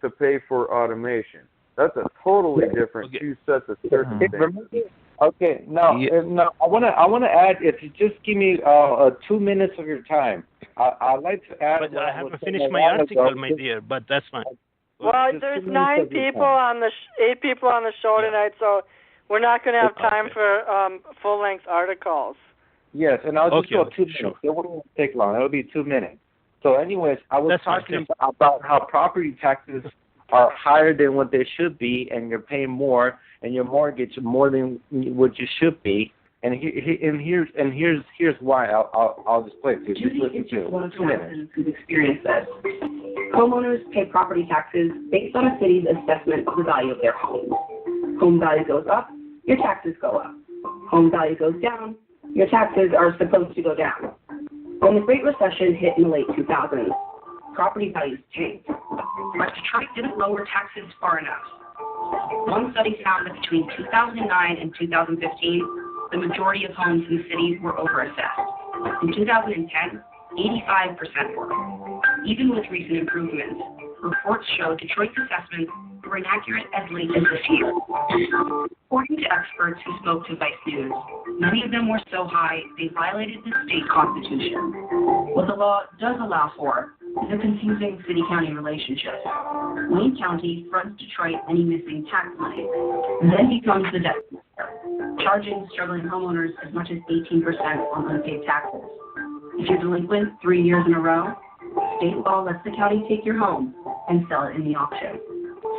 to pay for automation. That's a totally different two sets of circumstances. Okay, now I want to add. If you just give me 2 minutes of your time, I'd like to add. But I haven't finished my article, my dear. But that's fine. Well, there's 8 people on the show tonight, so we're not going to have time for full-length articles. Yes, and I'll just go 2 minutes. It won't take long. It'll be 2 minutes. So, anyways, I was talking about how property taxes are higher than what they should be, and you're paying more, and your mortgage more than what you should be. And here's why. I'll just play it. Just listen to it. 2 minutes. Who've experienced this. Homeowners pay property taxes based on a city's assessment of the value of their home. Home value goes up, your taxes go up. Home value goes down, your taxes are supposed to go down. When the Great Recession hit in the late 2000s, property values tanked. But Detroit didn't lower taxes far enough. One study found that between 2009 and 2015, the majority of homes in the city were overassessed. In 2010, 85% were. Even with recent improvements, reports show Detroit's assessments were inaccurate as late as this year. According to experts who spoke to Vice News, many of them were so high they violated the state constitution. What the law does allow for is a confusing city-county relationship. Wayne County fronts Detroit any missing tax money, and then becomes the debt collector, charging struggling homeowners as much as 18% on unpaid taxes. If you're delinquent 3 years in a row, state law lets the county take your home and sell it in the auction.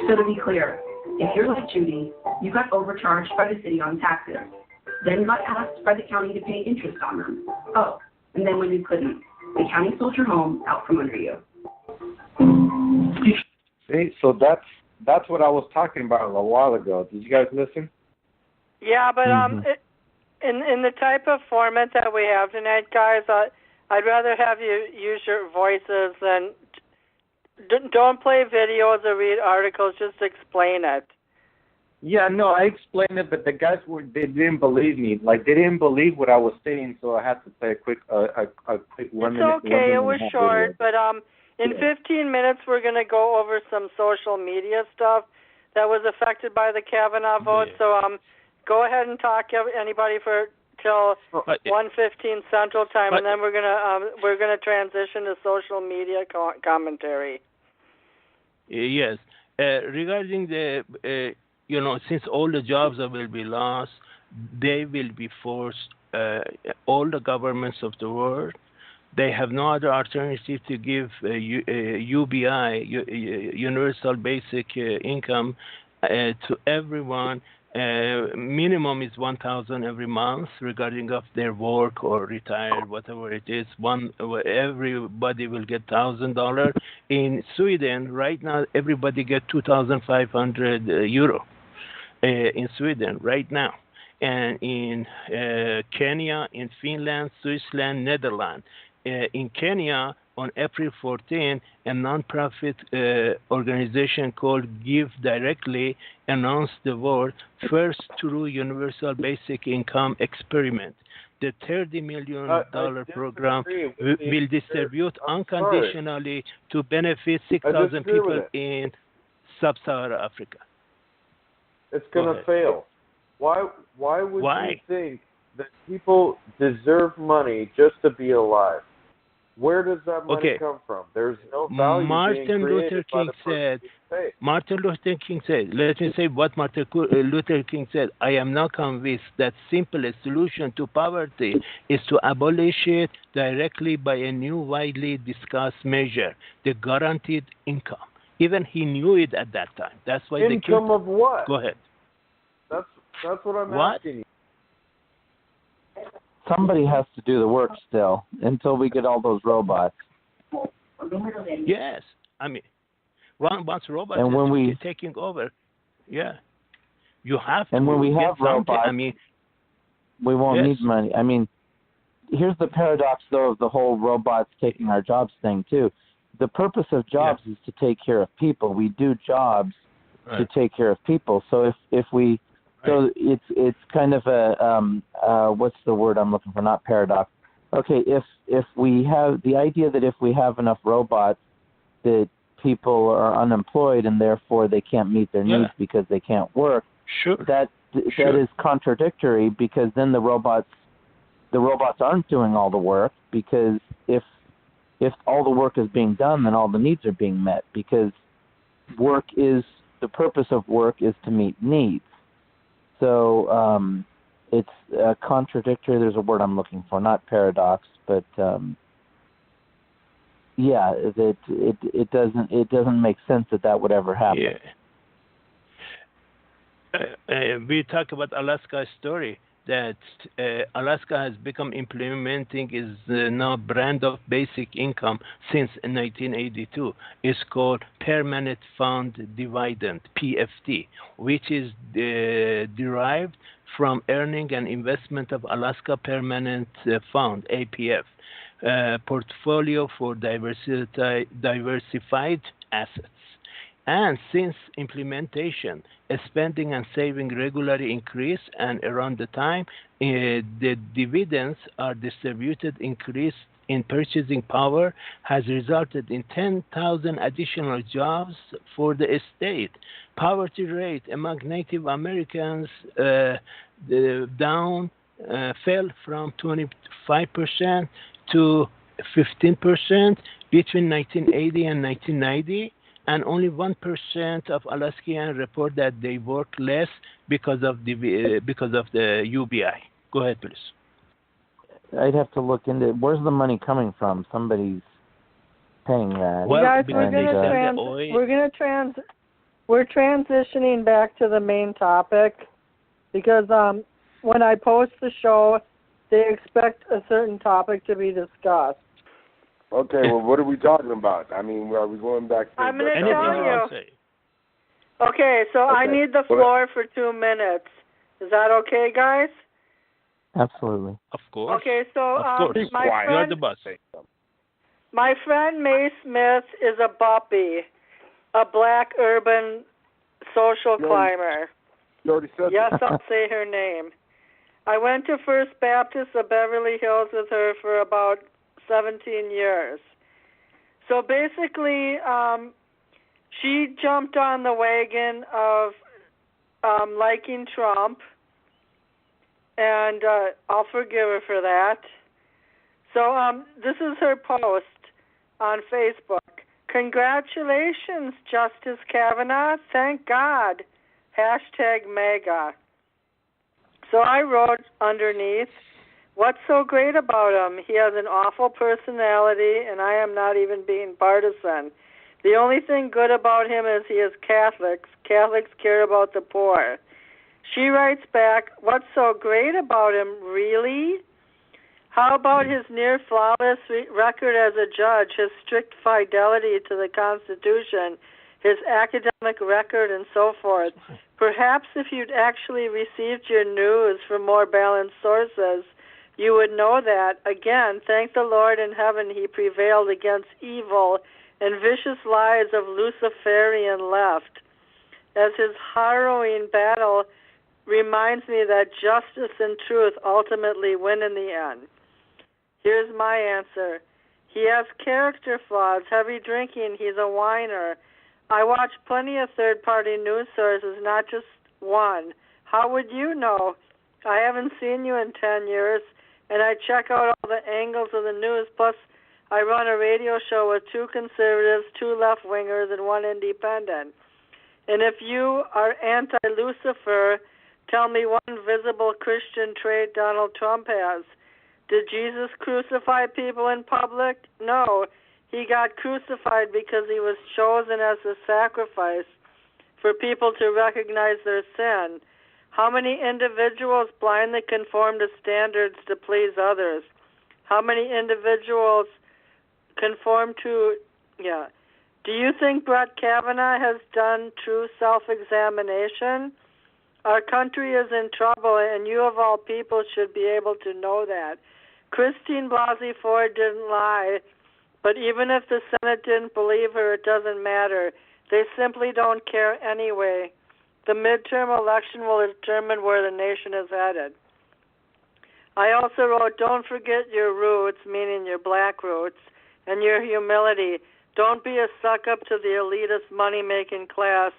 So to be clear, if you're like Judy, you got overcharged by the city on taxes, then got asked by the county to pay interest on them. Oh, and then when you couldn't, the county sold your home out from under you. See, so that's what I was talking about a while ago. Did you guys listen? Yeah, but in the type of format that we have tonight, guys, I'd rather have you use your voices than don't play videos or read articles. Just explain it. Yeah, no, I explained it, but the guys they didn't believe me. Like they didn't believe what I was saying, so I had to play a quick 1 minute. It's okay. It was short, but in 15 minutes we're going to go over some social media stuff that was affected by the Kavanaugh vote. So go ahead and talk anybody for till 1:15 Central Time, and then we're gonna transition to social media commentary. Yes, regarding the since all the jobs will be lost, they will be forced. All the governments of the world, they have no other alternative to give UBI, Universal Basic Income, to everyone. Minimum is $1,000 every month, regarding of their work or retired, whatever it is. Everybody will get $1,000. In Sweden, right now, everybody get 2,500 euro. In Sweden, right now, and in Kenya, in Finland, Switzerland, Netherlands. In Kenya, on April 14, a non-profit organization called Give Directly announced the word first true universal basic income experiment. The $30 million program will distribute unconditionally to benefit 6,000 people in sub-Saharan Africa. It's going to fail. Why would you think that people deserve money just to be alive? Where does that money come from? There's no value Martin Luther King said, let me say what Martin Luther King said. I am not convinced that simplest solution to poverty is to abolish it directly by a new widely discussed measure, the guaranteed income. Even he knew it at that time. That's why income of what? Go ahead. That's what I'm asking you. Somebody has to do the work still until we get all those robots. Yes, I mean, once robots are taking over, you have to. And when we have robots, I mean, we won't need money. I mean, here's the paradox, though, of the whole robots taking our jobs thing too. The purpose of jobs is to take care of people. We do jobs to take care of people. So if we So it's kind of a what's the word I'm looking for? Not paradox. Okay, if we have the idea that if we have enough robots that people are unemployed and therefore they can't meet their needs because they can't work. That is contradictory, because then the robots aren't doing all the work, because if all the work is being done, then all the needs are being met, because the purpose of work is to meet needs. So it's contradictory. There's a word I'm looking for, not paradox, but that it doesn't make sense that would ever happen. Yeah. We talk about Alaska story. that Alaska has become implementing is now brand of basic income since 1982. It's called Permanent Fund Dividend, PFD, which is derived from earning and investment of Alaska Permanent Fund, APF, portfolio for diversified assets. And since implementation, spending and saving regularly increase, and around the time the dividends are distributed, increase in purchasing power has resulted in 10,000 additional jobs for the state. Poverty rate among Native Americans fell from 25% to 15% between 1980 and 1990. And only 1% of Alaskans report that they work less because of the UBI. Go ahead, please. I'd have to look into it. Where's the money coming from? Somebody's paying that. Well, guys, we're transitioning back to the main topic because when I post the show, they expect a certain topic to be discussed. Okay, well, what are we talking about? I mean, are we going back to... I'm going to tell you. Okay, so I need the floor for 2 minutes. Is that okay, guys? Absolutely. Of course. Okay, so you're the boss. My friend Mae Smith is a Buppy, a black urban social climber. You already said yes, that. I'll say her name. I went to First Baptist of Beverly Hills with her for about 17 years. So basically, she jumped on the wagon of liking Trump, and I'll forgive her for that. So this is her post on Facebook. Congratulations, Justice Kavanaugh. Thank God. #MAGA. So I wrote underneath, what's so great about him? He has an awful personality, and I am not even being partisan. The only thing good about him is he is Catholic. Catholics care about the poor. She writes back, what's so great about him, really? How about his near-flawless record as a judge, his strict fidelity to the Constitution, his academic record, and so forth? Perhaps if you'd actually received your news from more balanced sources, you would know that. Again, thank the Lord in heaven he prevailed against evil and vicious lies of Luciferian left, as his harrowing battle reminds me that justice and truth ultimately win in the end. Here's my answer. He has character flaws, heavy drinking, he's a whiner. I watch plenty of third-party news sources, not just one. How would you know? I haven't seen you in 10 years, and I check out all the angles of the news. Plus, I run a radio show with 2 conservatives, 2 left-wingers, and 1 independent. And if you are anti-Lucifer, tell me one visible Christian trait Donald Trump has. Did Jesus crucify people in public? No. He got crucified because he was chosen as a sacrifice for people to recognize their sin. How many individuals blindly conform to standards to please others? How many individuals conform to, Do you think Brett Kavanaugh has done true self-examination? Our country is in trouble, and you of all people should be able to know that. Christine Blasey Ford didn't lie, but even if the Senate didn't believe her, it doesn't matter. They simply don't care anyway. The midterm election will determine where the nation is headed. I also wrote, don't forget your roots, meaning your black roots, and your humility. Don't be a suck-up to the elitist money-making class,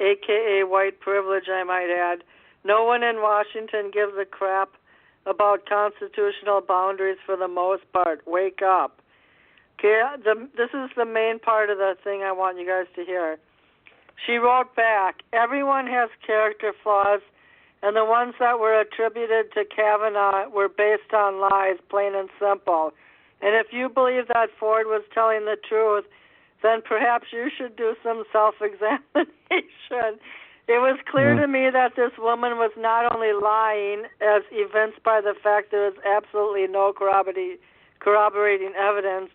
a.k.a. white privilege, I might add. No one in Washington gives a crap about constitutional boundaries for the most part. Wake up. Okay, this is the main part of the thing I want you guys to hear. She wrote back, everyone has character flaws, and the ones that were attributed to Kavanaugh were based on lies, plain and simple. And if you believe that Ford was telling the truth, then perhaps you should do some self-examination It was clear to me that this woman was not only lying, as evinced by the fact there is absolutely no corroborating evidence.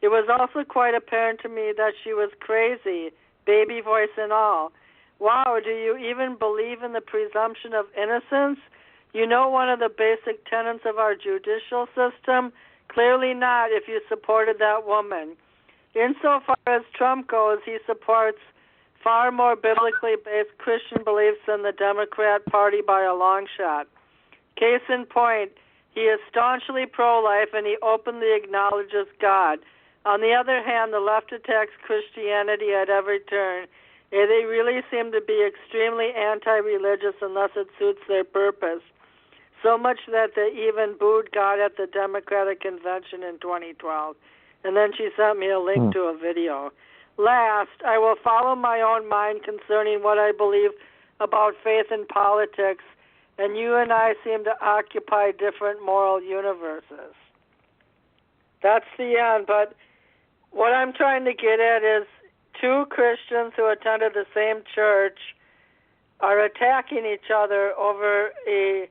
It was also quite apparent to me that she was crazy, baby voice and all. Wow, do you even believe in the presumption of innocence? You know one of the basic tenets of our judicial system? Clearly not if you supported that woman. Insofar as Trump goes, he supports far more biblically based Christian beliefs than the Democrat Party by a long shot. Case in point, he is staunchly pro-life and he openly acknowledges God. On the other hand, the left attacks Christianity at every turn, and they really seem to be extremely anti-religious unless it suits their purpose. So much that they even booed God at the Democratic Convention in 2012. And then she sent me a link to a video. Last, I will follow my own mind concerning what I believe about faith and politics, and you and I seem to occupy different moral universes. That's the end, but what I'm trying to get at is two Christians who attended the same church are attacking each other over a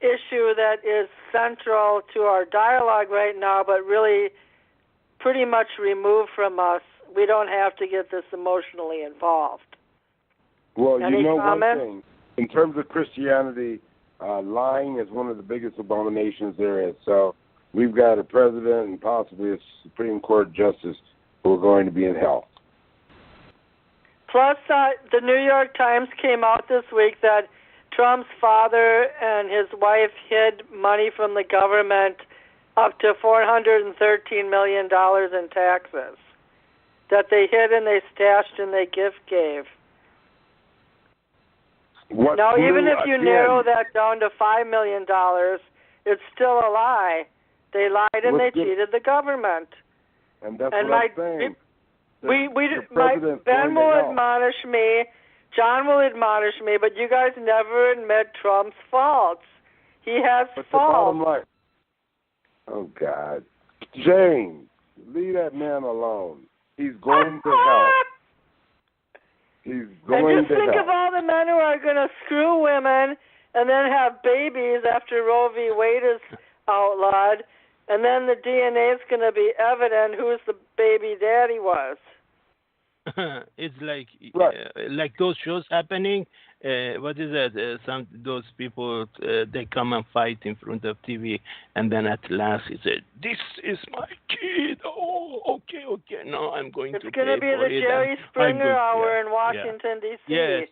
issue that is central to our dialogue right now, but really pretty much removed from us. We don't have to get this emotionally involved. Well, Any you know comments? one thing. In terms of Christianity, lying is one of the biggest abominations there is. So we've got a president and possibly a Supreme Court justice who are going to be in hell. Plus, the New York Times came out this week that Trump's father and his wife hid money from the government up to $413 million in taxes that they hid and they stashed and they gift gave. Now, even if you narrow that down to $5 million, it's still a lie. They lied and they cheated the government. And that's what I'm saying. Ben will admonish me, John will admonish me, but you guys never admit Trump's faults. He has faults. Oh, God. James, leave that man alone. He's going to hell. He's going to hell. And just think of all the men who are going to screw women and then have babies after Roe v. Wade is outlawed, and then the DNA is going to be evident who's the baby daddy was. It's like those shows happening. What is that? Those people they come and fight in front of TV, and then at last he said, "This is my kid." Oh, okay. No, I'm going to. It's going to be the Jerry Springer hour in Washington D.C. Yes,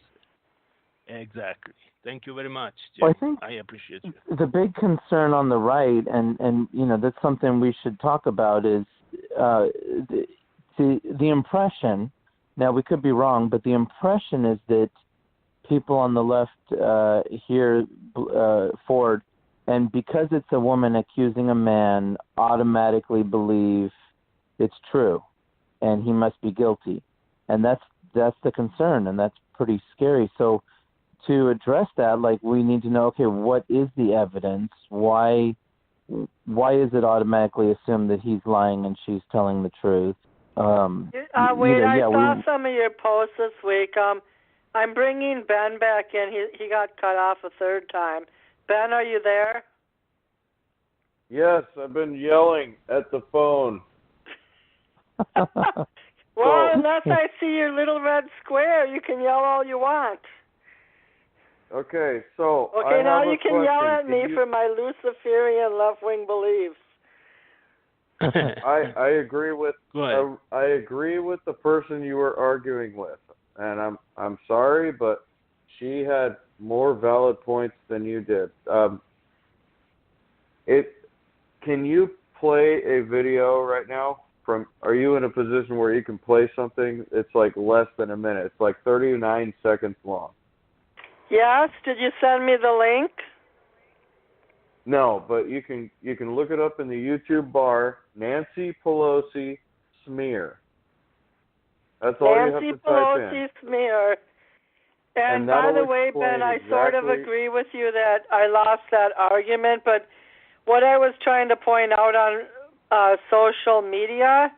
exactly. Thank you very much, Jim. Well, I appreciate you. The big concern on the right, and you know that's something we should talk about, is the impression. Now, we could be wrong, but the impression is that people on the left hear Ford, and because it's a woman accusing a man, automatically believe it's true, and he must be guilty. And that's the concern, and that's pretty scary. So to address that, we need to know, okay, what is the evidence? Why is it automatically assumed that he's lying and she's telling the truth? I saw some of your posts this week. I'm bringing Ben back in. He got cut off a third time. Ben, are you there? Yes, I've been yelling at the phone. Well, unless I see your little red square, you can yell all you want. Okay, so okay, now you can yell at me for my Luciferian left-wing beliefs. I agree with I agree with the person you were arguing with, and I'm sorry, but she had more valid points than you did. Can you play a video right now? Are you in a position where you can play something? It's less than a minute. It's 39 seconds long. Yes. Did you send me the link? No, but you can look it up in the YouTube bar. Nancy Pelosi smear. That's all Nancy you have to type in. Nancy Pelosi smear. And by the way, Ben, I sort of agree with you that I lost that argument, but what I was trying to point out on social media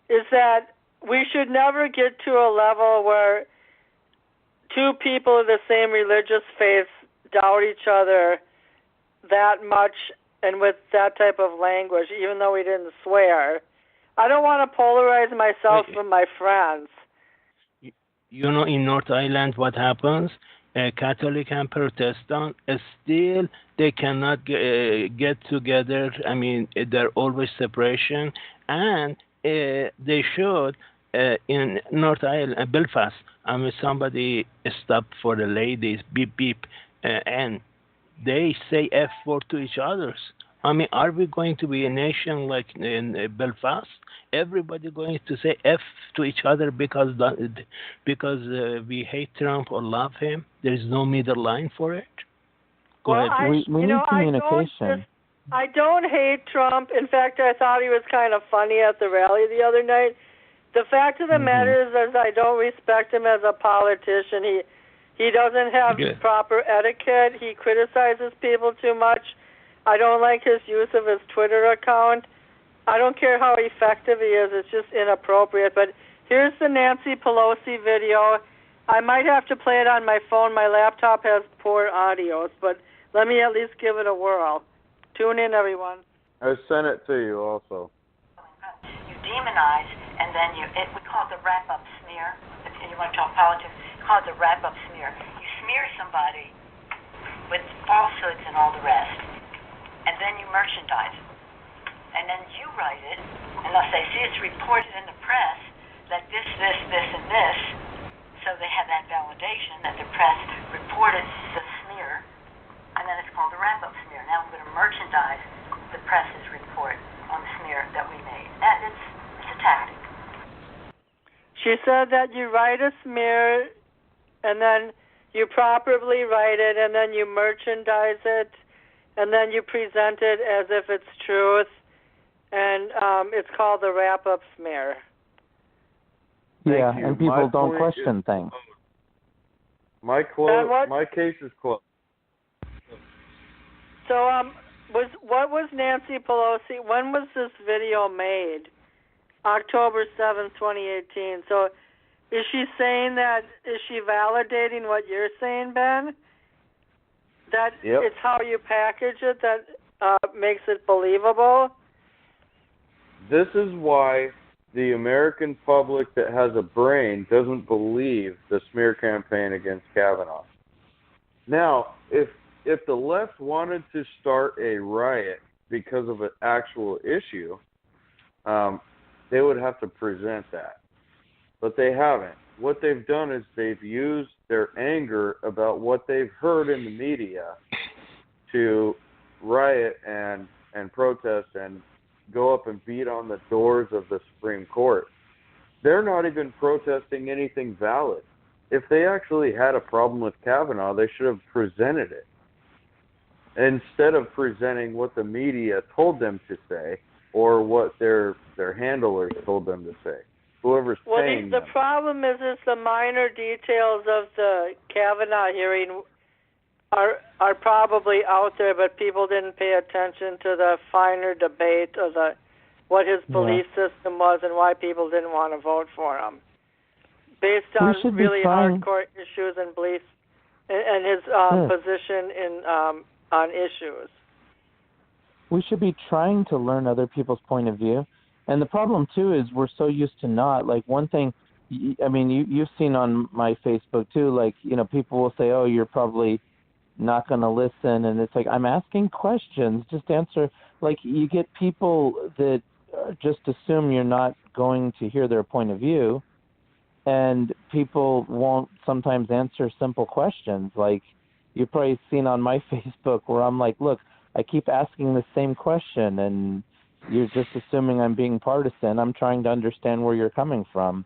is that we should never get to a level where two people of the same religious faith doubt each other that much and with that type of language, even though we didn't swear. I don't want to polarize myself from my friends. You know, in North Island, what happens? Catholic and Protestant, still they cannot get together. I mean, there are always separation, and they should in North Ireland, Belfast. I mean, somebody stopped for the ladies, beep beep, and they say F word to each others. I mean, are we going to be a nation like in Belfast? Everybody going to say F to each other because we hate Trump or love him? There is no middle line for it. Go ahead. We need communication. I don't hate Trump. In fact, I thought he was kind of funny at the rally the other night. The fact of the matter is I don't respect him as a politician. He doesn't have proper etiquette. He criticizes people too much. I don't like his use of his Twitter account. I don't care how effective he is. It's just inappropriate. But here's the Nancy Pelosi video. I might have to play it on my phone. My laptop has poor audios, but let me at least give it a whirl. Tune in, everyone. I sent it to you also. You demonize, and then we call it the wrap-up smear. If you want to talk politics, call it the wrap-up smear. You smear somebody with falsehoods and all the rest, and then you merchandise it. And then you write it, and they'll say, see, it's reported in the press that this, and this, so they have that validation that the press reported the smear, and then it's called the wrap-up smear. Now I'm going to merchandise the press's report on the smear that we made. It's a tactic. She said that you write a smear, and then you properly write it, and then you merchandise it, and then you present it as if it's truth. And it's called the wrap-up smear. Yeah, and people don't question things. My case is closed. So, what was Nancy Pelosi? When was this video made? October 7th, 2018. So, is she saying that? Is she validating what you're saying, Ben? That it's how you package it that makes it believable. This is why the American public that has a brain doesn't believe the smear campaign against Kavanaugh. Now, if the left wanted to start a riot because of an actual issue, they would have to present that. But they haven't. What they've done is they've used their anger about what they've heard in the media to riot and protest and go up and beat on the doors of the Supreme Court. They're not even protesting anything valid. If they actually had a problem with Kavanaugh, they should have presented it, instead of presenting what the media told them to say or what their handlers told them to say. Whoever's paying them. The problem is the minor details of the Kavanaugh hearing are probably out there, but people didn't pay attention to the finer debate of what his belief system was and why people didn't want to vote for him, based on really hardcore issues and beliefs and his position in on issues. We should be trying to learn other people's point of view, and the problem too is we're so used to not. Like one thing, I mean, you've seen on my Facebook too. Like people will say, "Oh, you're probably not going to listen," and it's like, I'm asking questions, just answer. Like you get people that just assume you're not going to hear their point of view, and people won't sometimes answer simple questions. Like you've probably seen on my Facebook where I'm like, look, I keep asking the same question and you're just assuming I'm being partisan. I'm trying to understand where you're coming from.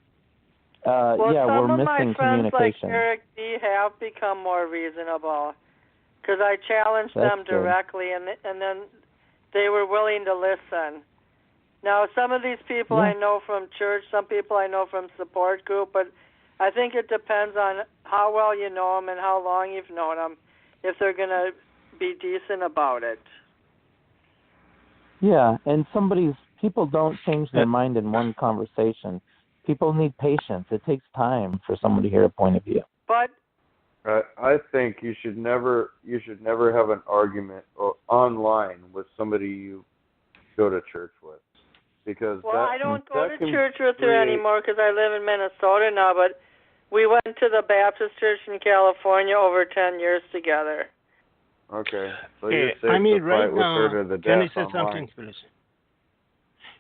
We're missing communication. Some of my friends like Merrick have become more reasonable, because I challenged them directly, and then they were willing to listen. Now, some of these people I know from church, some people I know from support group, but I think it depends on how well you know them and how long you've known them, if they're going to be decent about it. Yeah, and people don't change their mind in one conversation. People need patience. It takes time for someone to hear a point of view. But I think you should never have an argument online with somebody you go to church with, because I don't go to church with her anymore because I live in Minnesota now. But we went to the Baptist church in California over 10 years together. Okay, so you're safe to fight right with now, her to the death can I say online. something, please?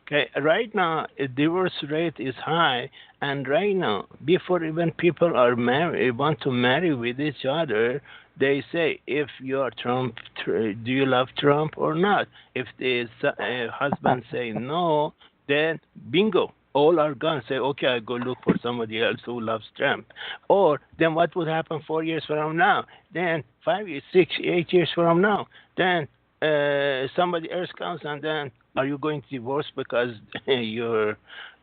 Okay, right now, a divorce rate is high, and right now, before even people are want to marry with each other, they say, if you are Trump, do you love Trump or not? If the husband say no, then bingo, all are gone. Say, okay, I'll go look for somebody else who loves Trump. Or then what would happen 4 years from now? Then 5 years, 6, 8 years from now, then somebody else comes, and then are you going to divorce because you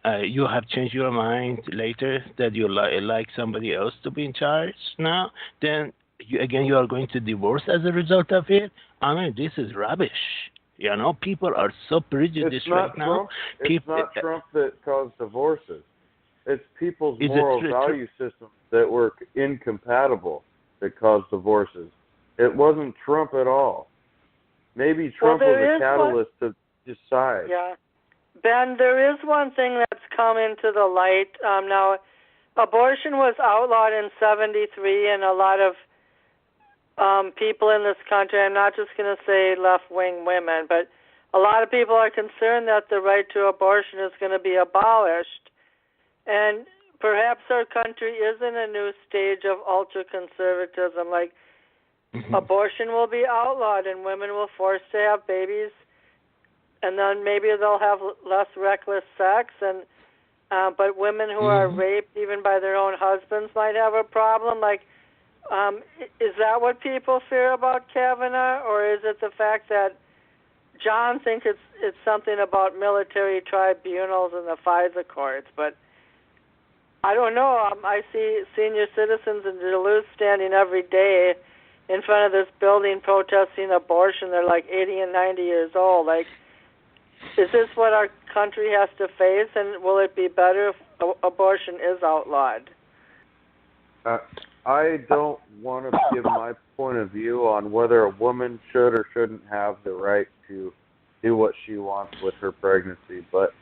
have changed your mind later that you like somebody else to be in charge now? Then you are going to divorce as a result of it? I mean, this is rubbish. You know, people are so prejudiced right now. It's not Trump that caused divorces. It's people's moral value systems that were incompatible that caused divorces. It wasn't Trump at all. Maybe Trump was a catalyst to decide. Yeah. Ben, there is one thing that's come into the light. Now, abortion was outlawed in 1973, and a lot of people in this country, I'm not just going to say left-wing women, but a lot of people are concerned that the right to abortion is going to be abolished. And perhaps our country is in a new stage of ultra-conservatism, like abortion will be outlawed and women will force to have babies, and then maybe they'll have less reckless sex, and but women who are raped even by their own husbands might have a problem. Like, is that what people fear about Kavanaugh, or is it the fact that John thinks it's something about military tribunals and the FISA courts? But I don't know. I see senior citizens in Duluth standing every day in front of this building protesting abortion. They're like 80 and 90 years old. Like, is this what our country has to face, and will it be better if abortion is outlawed? I don't want to give my point of view on whether a woman should or shouldn't have the right to do what she wants with her pregnancy, but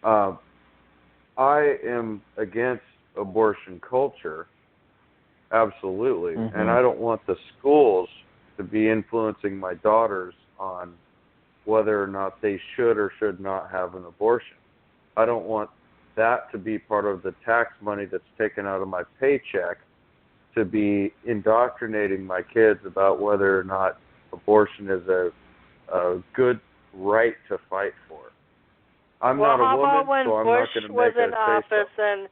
I am against abortion culture, absolutely, and I don't want the schools to be influencing my daughters on whether or not they should or should not have an abortion. I don't want that to be part of the tax money that's taken out of my paycheck to be indoctrinating my kids about whether or not abortion is a good right to fight for. I'm not a woman, so I'm not going to make a say so. Well, how about when Bush was in office and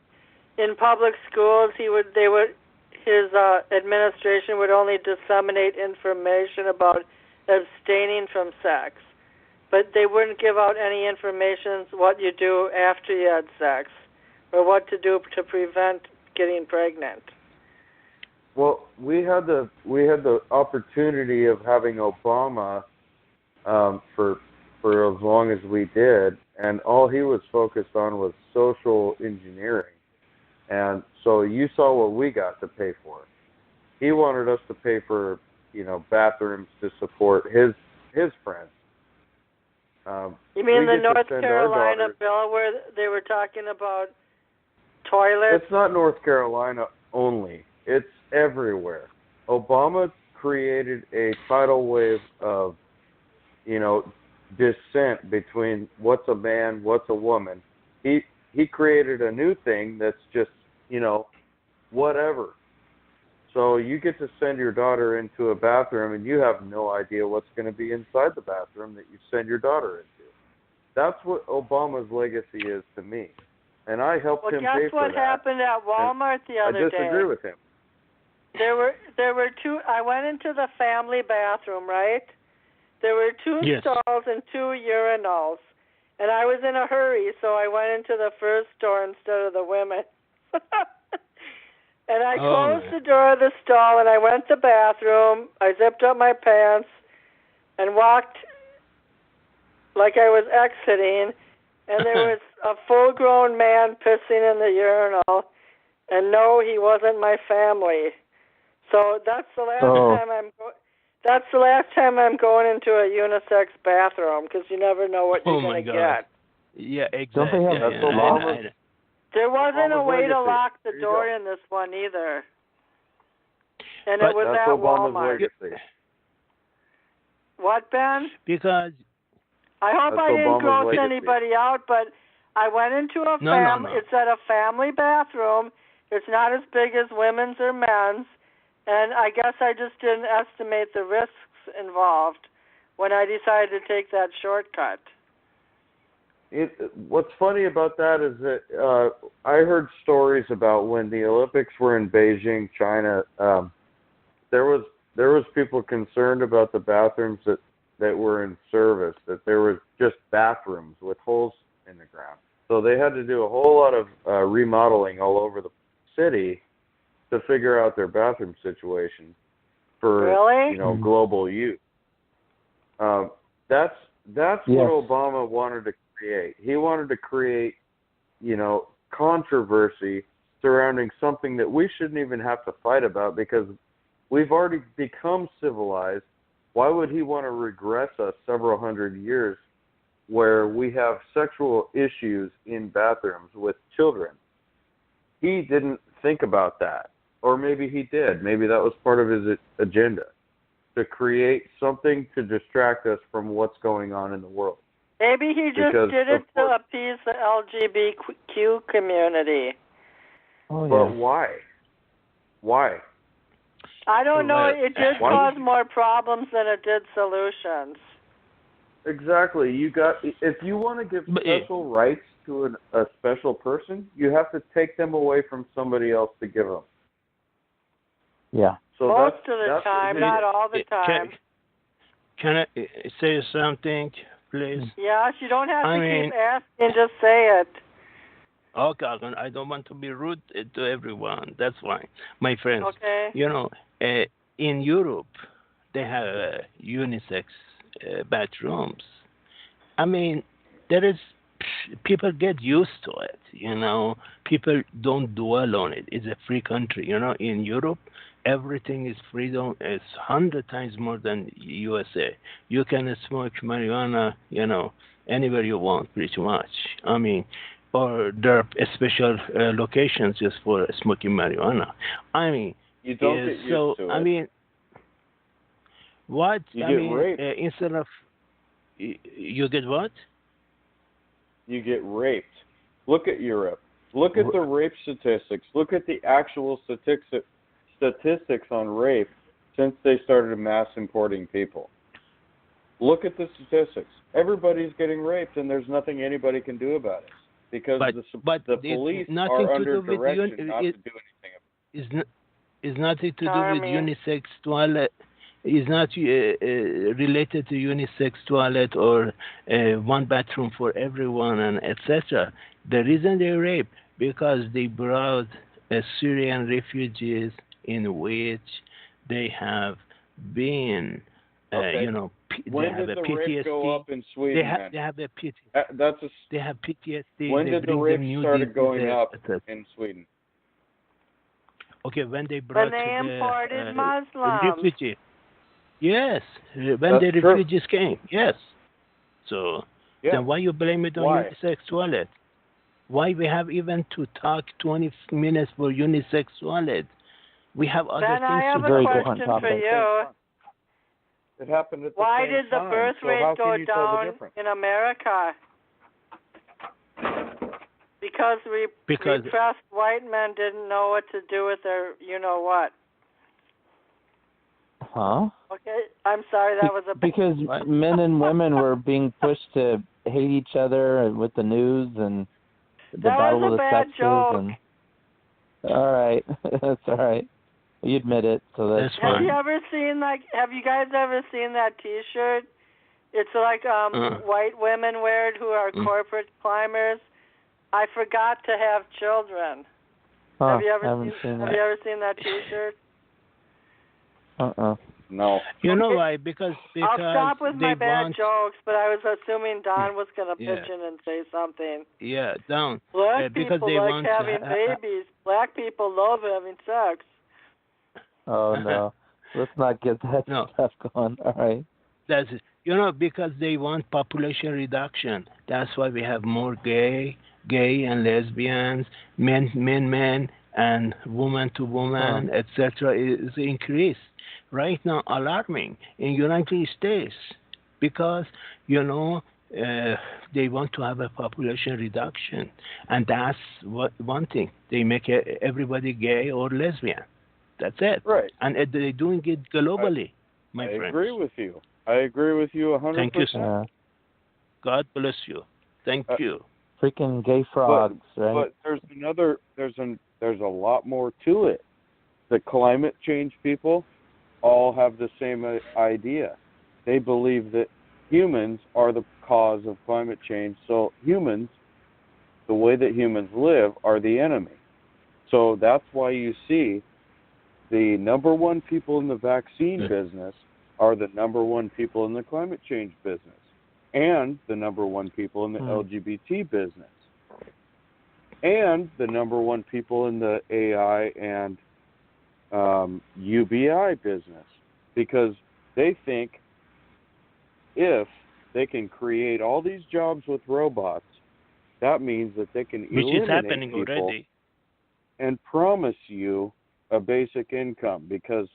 in public schools, his administration would only disseminate information about abstaining from sex, but they wouldn't give out any information what you do after you had sex or what to do to prevent getting pregnant. Well, we had the opportunity of having Obama for as long as we did, and all he was focused on was social engineering. And so you saw what we got to pay for. He wanted us to pay for, bathrooms to support his friends. You mean the North Carolina bill where they were talking about toilets? It's not North Carolina only. It's everywhere. Obama created a tidal wave of, dissent between what's a man, what's a woman. He created a new thing that's just, whatever. So you get to send your daughter into a bathroom and you have no idea what's going to be inside the bathroom that you send your daughter into. That's what Obama's legacy is to me. And I helped him pay for that. Well, guess what happened at Walmart the other day? I disagree with him. There were two. I went into the family bathroom, right? There were two stalls and two urinals, and I was in a hurry, so I went into the first store instead of the women. And I closed the door of the stall, and I went to the bathroom. I zipped up my pants and walked like I was exiting, and there was a full-grown man pissing in the urinal, and no, he wasn't my family. So that's the last time I'm going into a unisex bathroom because you never know what you're going to get. Yeah, exactly. Don't they have There wasn't a way to lock the door in this one either. And it was at Walmart. Legacy. What, Ben? Because I hope I didn't gross anybody out, but I went into a family. It's at a family bathroom. It's not as big as women's or men's, and I guess I just didn't estimate the risks involved when I decided to take that shortcut. What's funny about that is that I heard stories about when the Olympics were in Beijing, China. There was people concerned about the bathrooms that were in service, that there was just bathrooms with holes in the ground. So they had to do a whole lot of remodeling all over the city to figure out their bathroom situation for global use. That's what Obama wanted to create. He wanted to create, controversy surrounding something that we shouldn't even have to fight about because we've already become civilized. Why would he want to regress us several hundred years where we have sexual issues in bathrooms with children? He didn't think about that. Or maybe he did. Maybe that was part of his agenda, to create something to distract us from what's going on in the world. Maybe he just did it to appease the LGBTQ community. Oh, yeah. But why? Why? I don't know. It did cause more problems than it did solutions. Exactly. If you want to give special rights to a special person, you have to take them away from somebody else to give them. Yeah. So most of the time, not all the time. Can I say something, please? Yes, you don't have to keep asking. Just say it. Oh, Carson, I don't want to be rude to everyone. That's fine. My friends, in Europe, they have unisex bathrooms. I mean, people get used to it, People don't dwell on it. It's a free country, In Europe, everything is freedom. It's 100 times more than USA. You can smoke marijuana, anywhere you want, pretty much. I mean, or there are special locations just for smoking marijuana. I mean, you don't get used to it. I mean, what? You get raped. Instead of you get what? You get raped. Look at Europe. Look at the rape statistics. Look at the actual statistics on rape since they started mass importing people. Look at the statistics. Everybody's getting raped, and there's nothing anybody can do about it because the police are under direction not to do anything about it. It's nothing to do with unisex toilet. It's not related to unisex toilet or one bathroom for everyone and etc. The reason they rape because they brought Syrian refugees in which they have been, when did the PTSD. rape go up in Sweden? They have a PTSD. They have PTSD. When did the rape started going up in Sweden? Okay, when they brought imported Muslims. Refugees. Yes, when the refugees came. Yes. So then why you blame it on unisex toilet? Why we have even to talk 20 minutes for unisex toilet? We have other things to do. I have a question for you. It happened at the Why same did the time, birth rate go down in America? Because repressed white men didn't know what to do with their you-know-what. Huh? Okay, I'm sorry, that was a... Because men and women were being pushed to hate each other with the news and the battle of the sexes. Joke. All right, that's all right. You admit it, so that's fine. Have you guys ever seen that T-shirt? It's like white women wear it who are corporate climbers. I forgot to have children. Have you ever seen that T-shirt? No. You know why? Because I'll stop with my bad jokes, but I was assuming Don was going to pitch in and say something. Yeah, Don. Black people like having babies. Black people love having sex. Oh no, let's not get that stuff going. All right. That's it. Because they want population reduction. That's why we have more gay and lesbians, men, and woman to woman, etc. is increased right now, alarming in United States because they want to have a population reduction, and that's one thing. They make everybody gay or lesbian. That's it. Right. And they're doing it globally, my friends. I agree with you. I agree with you 100%. Thank you, sir. God bless you. Thank you. Freaking gay frogs, right? But there's a lot more to it. The climate change people all have the same idea. They believe that humans are the cause of climate change. So humans, the way that humans live, are the enemy. So that's why you see the number one people in the vaccine business are the number one people in the climate change business and the number one people in the LGBT business and the number one people in the AI and UBI business, because they think if they can create all these jobs with robots, that means that they can eliminate people already and promise you a basic income, because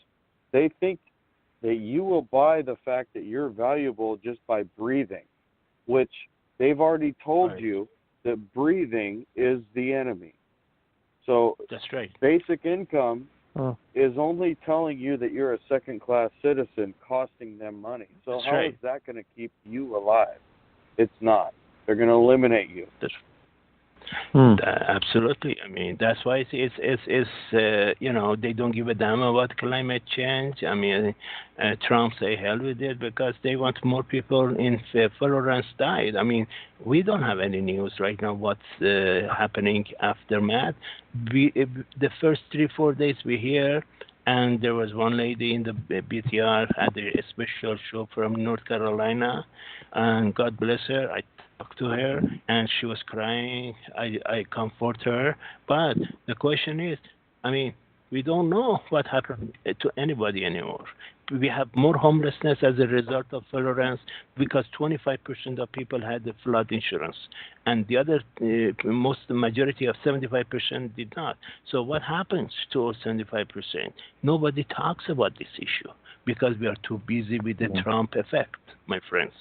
they think that you will buy the fact that you're valuable just by breathing, which they've already told you that breathing is the enemy. So that's right. Basic income is only telling you that you're a second-class citizen, costing them money. So that's how is that going to keep you alive? It's not. They're going to eliminate you. Absolutely. I mean, that's why it's they don't give a damn about climate change. I mean, Trump say hell with it because they want more people in Florence died. I mean, we don't have any news right now what's happening aftermath. The first 3-4 days we hear, and there was one lady in the BTR had a special show from North Carolina, and God bless her. I talked to her and she was crying. I comfort her, but the question is, I mean, we don't know what happened to anybody anymore. We have more homelessness as a result of Florence because 25% of people had the flood insurance, and the other the majority of 75% did not. So what happens to all 75%? Nobody talks about this issue because we are too busy with the Trump effect, my friends.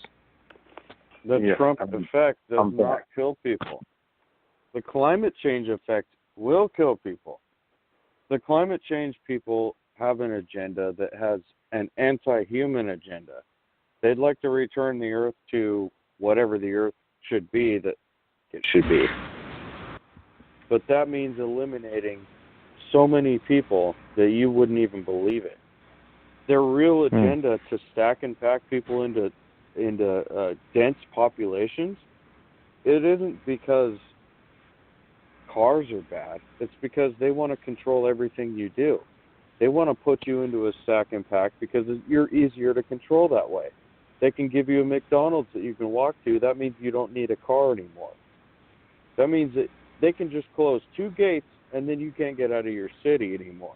The Trump effect does not kill people. The climate change effect will kill people. The climate change people have an agenda that has an anti-human agenda. They'd like to return the Earth to whatever the Earth should be that it should be. But that means eliminating so many people that you wouldn't even believe it. Their real agenda to stack and pack people into dense populations, it isn't because cars are bad. It's because they want to control everything you do. They want to put you into a stack and pack because you're easier to control that way. They can give you a McDonald's that you can walk to. That means you don't need a car anymore. That means that they can just close 2 gates and then you can't get out of your city anymore.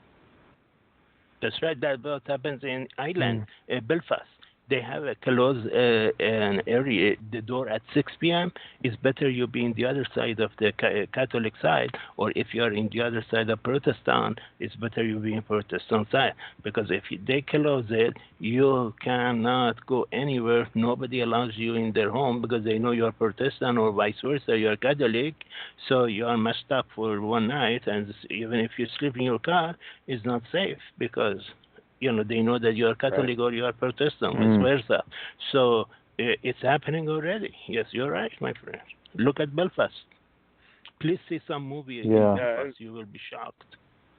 That's right. That's what happens in Ireland, Belfast. They have a close an area, the door at 6 p.m. It's better you be in the other side of the Catholic side, or if you are in the other side of Protestant, it's better you be in Protestant side. Because if they close it, you cannot go anywhere. Nobody allows you in their home because they know you are Protestant or vice versa, you are Catholic. So you are messed up for one night, and even if you sleep in your car, it's not safe because they know that you are Catholic or you are Protestant, vice versa. So it's happening already. Yes, you're right, my friend. Look at Belfast. Please see some movie in Belfast. You will be shocked.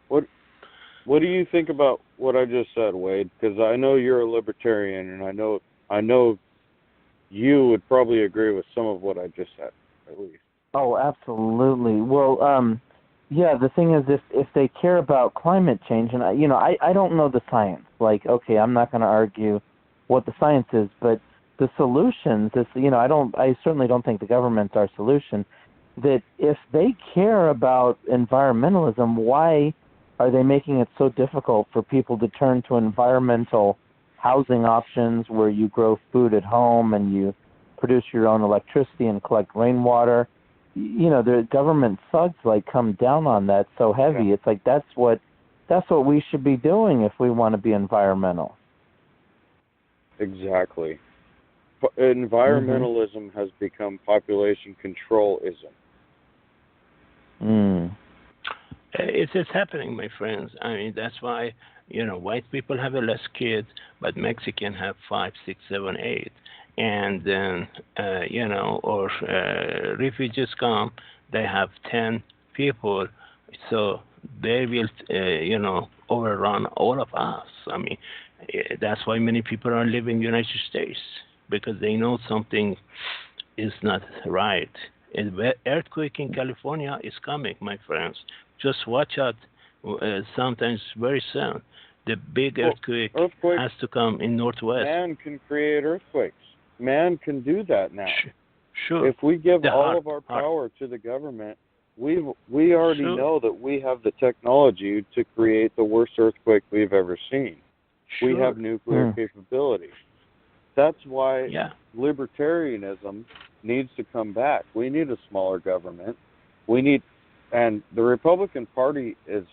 What do you think about what I just said, Wade? Because I know you're a libertarian, and I know you would probably agree with some of what I just said, at least. Oh, absolutely. Well, yeah, the thing is, if they care about climate change, and I don't know the science. Like, okay, I'm not going to argue what the science is, but the solutions is, I certainly don't think the government's our solution. That if they care about environmentalism, why are they making it so difficult for people to turn to environmental housing options where you grow food at home and you produce your own electricity and collect rainwater? The government thugs come down on that so heavy. Yeah. It's like that's what we should be doing if we want to be environmental. Exactly. Environmentalism has become population controlism. It's happening, my friends. I mean, that's why, white people have less kids, but Mexican have 5, 6, 7, 8. And then, or refugees come, they have 10 people. So they will, overrun all of us. I mean, that's why many people are leaving the United States, because they know something is not right. An earthquake in California is coming, my friends. Just watch out. Sometimes very soon, the big earthquake has to come in Northwest. Man can create earthquakes. Man can do that now. Sure. If we give all of our power to the government, we already know that we have the technology to create the worst earthquake we've ever seen. We have nuclear capability. That's why libertarianism needs to come back. We need a smaller government. And the Republican Party is.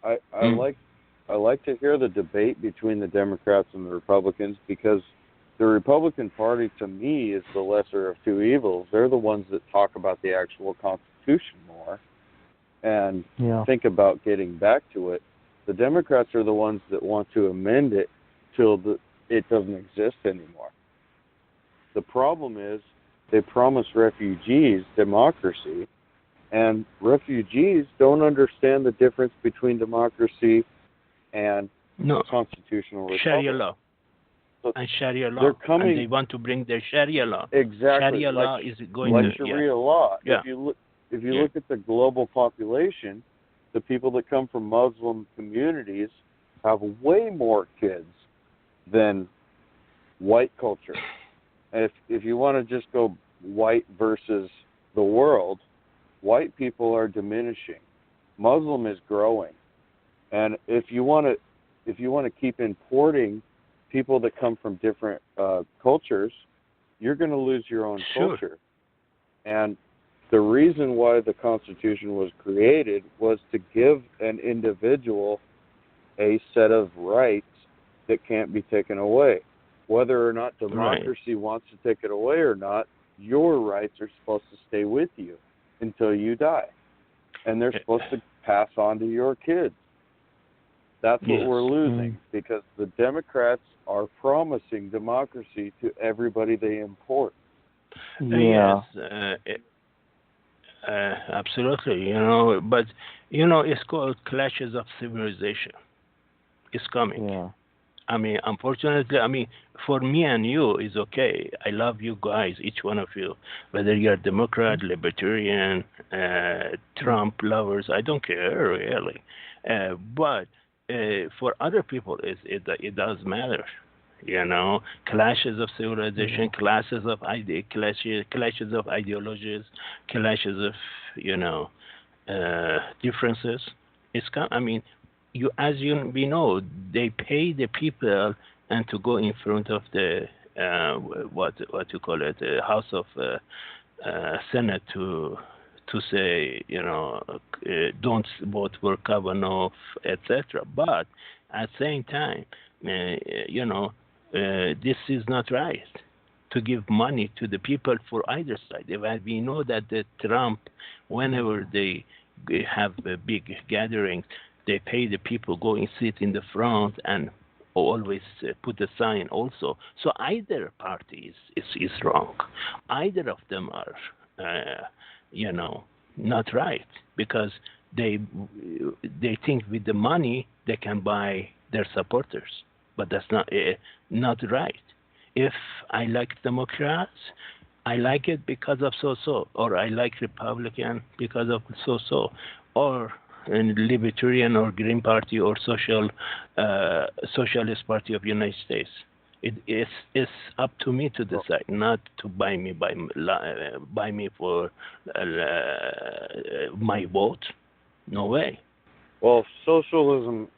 I like to hear the debate between the Democrats and the Republicans, because the Republican Party, to me, is the lesser of two evils. They're the ones that talk about the actual Constitution more and think about getting back to it. The Democrats are the ones that want to amend it till it doesn't exist anymore. The problem is they promise refugees democracy, and refugees don't understand the difference between democracy and constitutional republic. Sharia law. So and Sharia law. They're coming, and they want to bring their Sharia law. Exactly. Sharia law is going like to Sharia law. Yeah. If you look at the global population, the people that come from Muslim communities have way more kids than white culture. And if you want to just go white versus the world, white people are diminishing. Muslim is growing. And if you want to keep importing people that come from different cultures, you're going to lose your own culture. And the reason why the Constitution was created was to give an individual a set of rights that can't be taken away. Whether or not democracy wants to take it away or not, your rights are supposed to stay with you until you die. And they're supposed to pass on to your kids. That's what we're losing, because the Democrats are promising democracy to everybody they import. Yes, absolutely. But it's called clashes of civilization. It's coming. Yeah. I mean, unfortunately, for me and you, it's okay. I love you guys, each one of you, whether you're Democrat, Libertarian, Trump lovers. I don't care really. But for other people, it does matter. Clashes of civilization, clashes of ideologies, clashes of differences. We know, they pay the people and to go in front of the what you call it, the House of Senate to say don't vote for Kavanaugh, etc. But at the same time, this is not right to give money to the people for either side. We know that the Trump, whenever they have a big gathering, they pay the people go and sit in the front and always put a sign also. So either party is wrong. Either of them are, not right, because they think with the money they can buy their supporters. But that's not right. If I like Democrats, I like it because of so-so, or I like Republican because of so-so, or Libertarian or Green Party or Socialist Party of the United States. It's up to me to decide, not to buy me for my vote. No way. Well, socialism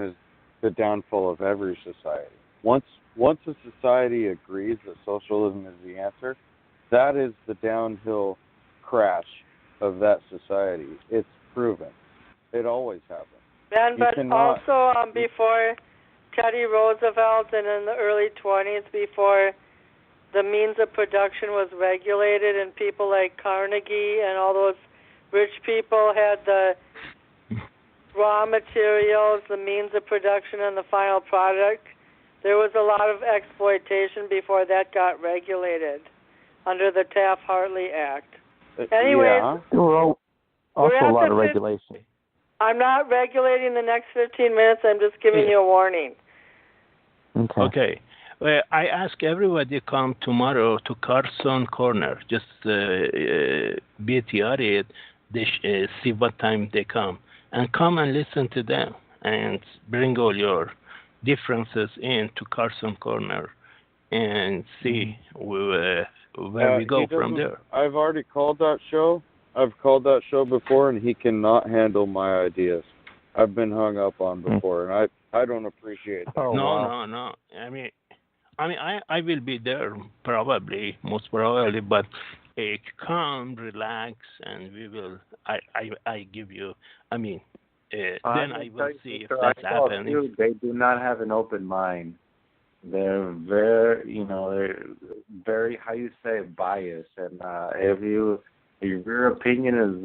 is the downfall of every society. Once a society agrees that socialism is the answer, that is the downhill crash of that society. It's proven. It always happens. Ben, but also before Teddy Roosevelt and in the early 20s, before the means of production was regulated and people like Carnegie and all those rich people had the raw materials, the means of production, and the final product, there was a lot of exploitation before that got regulated under the Taft-Hartley Act. Anyways, yeah. There were also a lot of regulation. I'm not regulating the next 15 minutes. I'm just giving you a warning. Okay. Well, I ask everybody to come tomorrow to Carson Corner. Just BTR it. They see what time they come. And come and listen to them. And bring all your differences into Carson Corner. And see where we go from there. I've already called that show. I've called that show before, and he cannot handle my ideas. I've been hung up on before, and I don't appreciate that. No. I mean, I will be there probably, most probably, but come, relax, and we will. I give you. I mean, then I will see if that's happening. They do not have an open mind. They're very, they're very, how you say, biased, and if your opinion is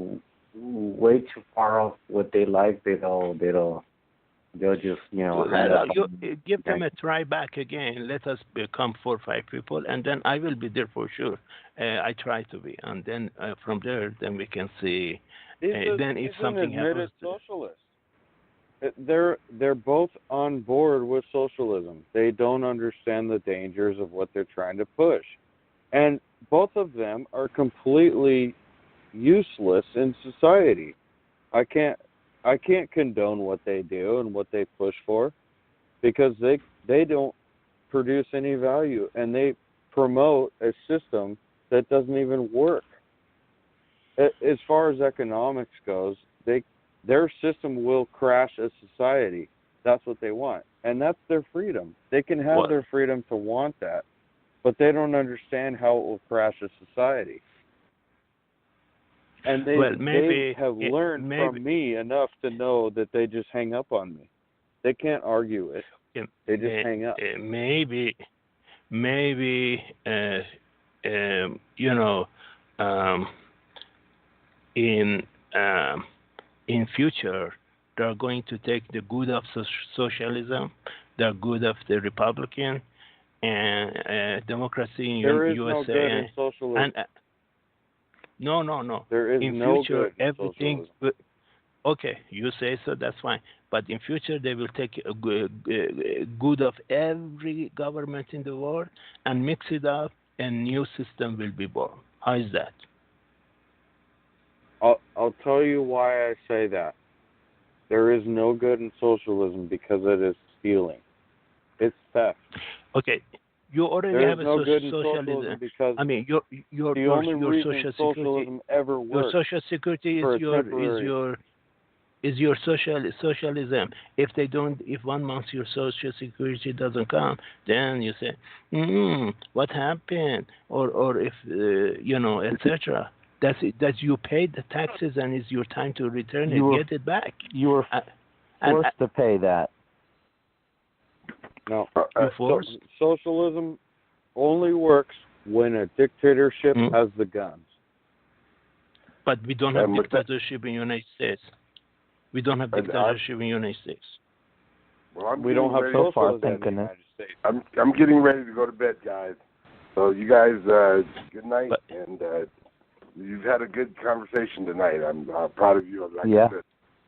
way too far off what they like, they'll just, give them a try back again. Let us become 4 or 5 people, and then I will be there for sure. I try to be, and then from there, then we can see. Then if something happens, socialist. They're both on board with socialism. They don't understand the dangers of what they're trying to push, and both of them are completely useless in society. I can't condone what they do and what they push for, because they don't produce any value, and they promote a system that doesn't even work. As far as economics goes, their system will crash a society. That's what they want, and that's their freedom. They can have their freedom to want that, but they don't understand how it will crash a society. And they have learned from me enough to know that they just hang up on me. They can't argue it. They just hang up. Maybe, in future, they're going to take the good of socialism, the good of the Republican, and democracy in USA. There is no good in socialism. No. There is in no future, good in everything. Okay, you say so. That's fine. But in future, they will take a good of every government in the world and mix it up, and new system will be born. How is that? I'll tell you why I say that. There is no good in socialism because it is stealing. It's theft. Okay. You already have a socialism because I mean, your social socialism ever works. Your social security is your socialism. If 1 month your social security doesn't come, then you say, what happened? Or if etc. That's it. That you paid the taxes and it's your time to return it, get it back. You were forced to pay that. No, socialism only works when a dictatorship has the guns. But we don't have dictatorship in the United States. We don't have dictatorship in the United States. Well, we don't have so far socialism in the thinking United States. I'm getting ready to go to bed, guys. So you guys, good night, and you've had a good conversation tonight. I'm proud of you. Like I said,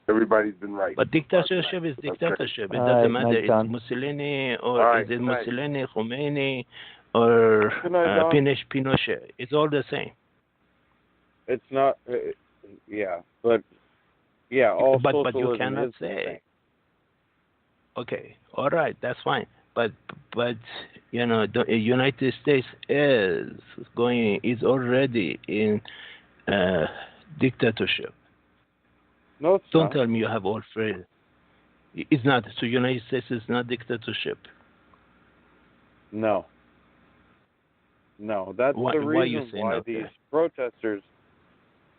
everybody's been right. But dictatorship is dictatorship. It doesn't matter. It's Mussolini or is it Mussolini, Khomeini, or Pinochet. It's all the same. It's not. But you cannot say. Okay, all right, that's fine. But the United States is already in dictatorship. No, it's Don't not. tell me you have all freedom. It's not. So United States is not dictatorship. No. No, that's Why the you reason say why no these then? protesters.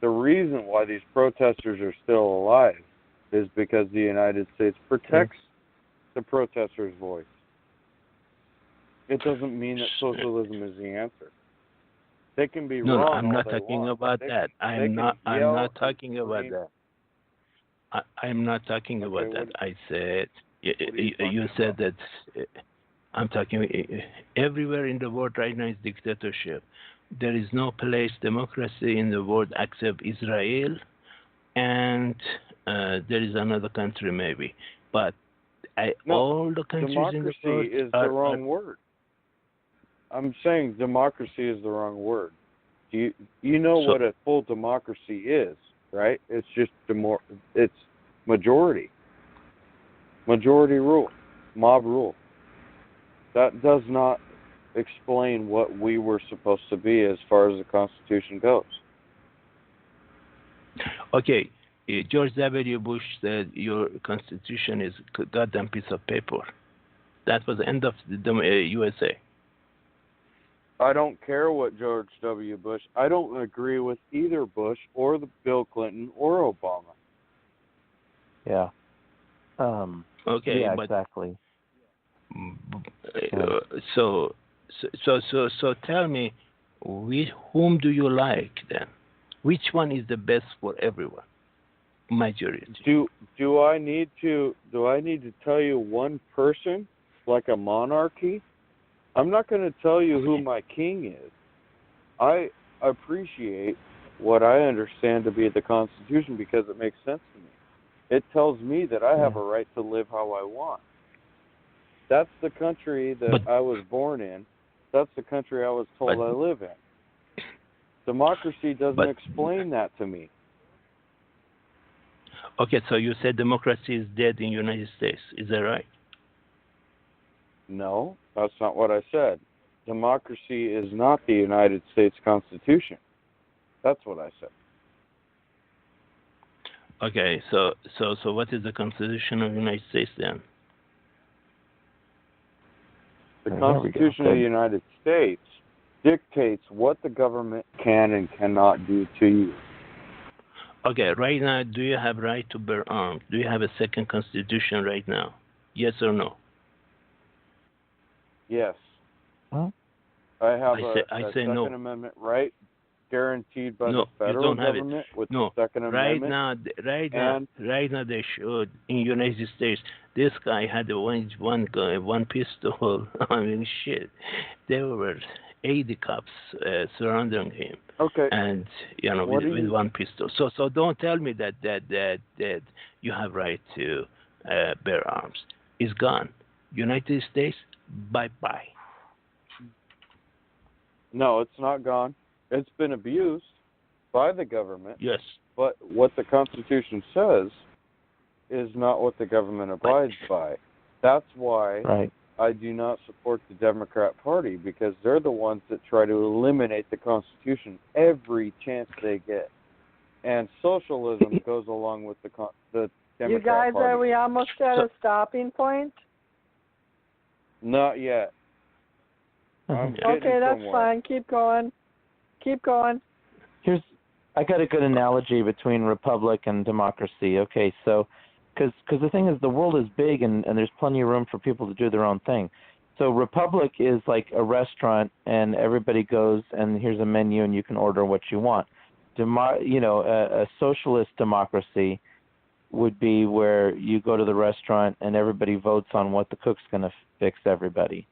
The reason why these protesters are still alive is because the United States protects the protesters' voice. It doesn't mean that socialism is the answer. They can be No, wrong. I'm not all they talking want. about They that. can I'm yell not and talking about scream. that. I'm not talking Okay, about that. what- I said What are you you talking said about? that. I'm talking everywhere in the world right now is dictatorship. There is no place democracy in the world except Israel, and there is another country maybe. But No, all the countries in the democracy world is are the wrong word. I'm saying democracy is the wrong word. You know So- what a full democracy is, right? It's just it's majority rule, mob rule. That does not explain what we were supposed to be as far as the Constitution goes. Okay, George W. Bush said your Constitution is a goddamn piece of paper. That was the end of the USA. I don't care what George W. Bush. I don't agree with either Bush or the Bill Clinton or Obama. Yeah. Okay, yeah, but exactly. So tell me, whom do you like then? Which one is the best for everyone? Majority. Do I need to tell you one person like a monarchy? I'm not going to tell you who my king is. I appreciate what I understand to be the Constitution because it makes sense to me. It tells me that I have a right to live how I want. That's the country that I was born in. That's the country I was told I live in. Democracy doesn't explain that to me. Okay, so you said democracy is dead in the United States. Is that right? No, that's not what I said. Democracy is not the United States Constitution. That's what I said. Okay, so what is the Constitution of the United States then? The Constitution of the United States dictates what the government can and cannot do to you. Okay, right now, do you have right to bear arms? Do you have a second constitution right now? Yes or no? Yes. Huh? I have I a say Second no. Amendment right guaranteed by No, the federal you don't have it. government with No, the Second Amendment. right now they should in United States. This guy had one pistol. I mean, shit. There were 80 cops surrounding him. Okay. And with one pistol. So don't tell me that you have right to bear arms. It's gone. United States, bye. No, it's not gone. It's been abused by the government. Yes. But what the Constitution says is not what the government abides by. That's why I do not support the Democrat Party, because they're the ones that try to eliminate the Constitution every chance they get. And socialism goes along with the Democrat You guys, Party. are we almost at a stopping point? Not yet. I'm Okay, that's somewhere. fine. Keep going. I got a good analogy between republic and democracy. Okay, so because the thing is, the world is big and there's plenty of room for people to do their own thing. So republic is like a restaurant and everybody goes and here's a menu and you can order what you want. A socialist democracy would be where you go to the restaurant and everybody votes on what the cook's going to fix everybody.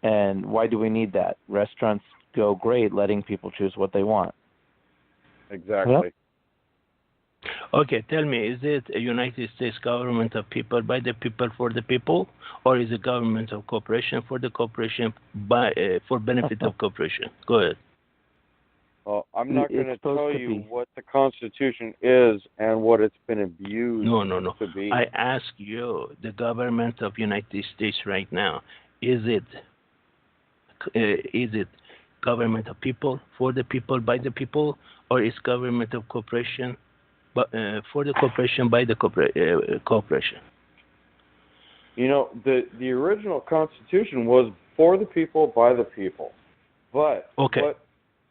And why do we need that? Restaurants go great letting people choose what they want. Exactly. Yep. Okay, tell me, is it a United States government of people, by the people, for the people, or is it government of corporation for the corporation, for benefit of corporation? Go ahead. Well, I'm not going to tell you be. what the Constitution is and what it's been abused No. to be. I ask you, the government of United States right now, is it government of people, for the people, by the people, or is government of corporation but for the corporation by the corporation. You know, the original Constitution was for the people by the people, but what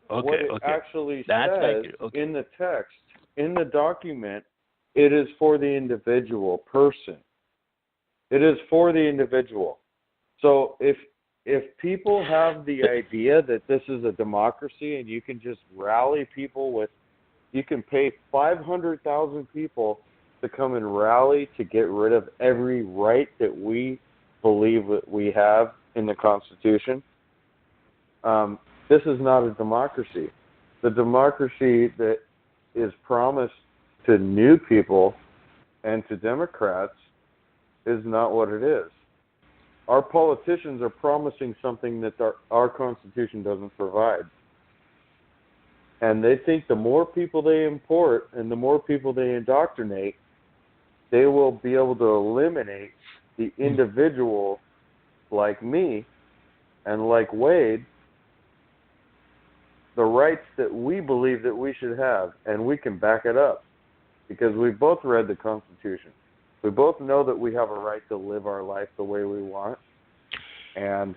it actually says in the text, in the document, it is for the individual person. It is for the individual. So if people have the idea that this is a democracy and you can just rally people with, you can pay 500,000 people to come and rally to get rid of every right that we believe that we have in the Constitution, this is not a democracy. The democracy that is promised to new people and to Democrats is not what it is. Our politicians are promising something that our Constitution doesn't provide. And they think the more people they import and the more people they indoctrinate, they will be able to eliminate the individual like me and like Wade, the rights that we believe that we should have, and we can back it up because we both read the Constitution. We both know that we have a right to live our life the way we want, and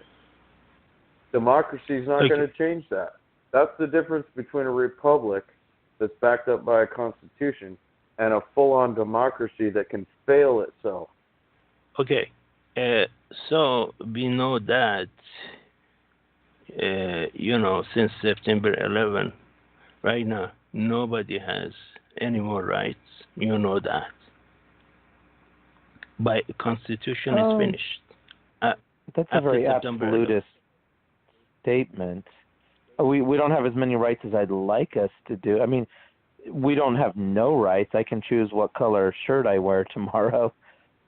democracy is not going to change that. That's the difference between a republic that's backed up by a constitution and a full-on democracy that can fail itself. Okay, so we know that, since September 11, right now, nobody has any more rights. You know that. By Constitution is finished. That's a very absolutist statement. We don't have as many rights as I'd like us to do. I mean, we don't have no rights. I can choose what color shirt I wear tomorrow.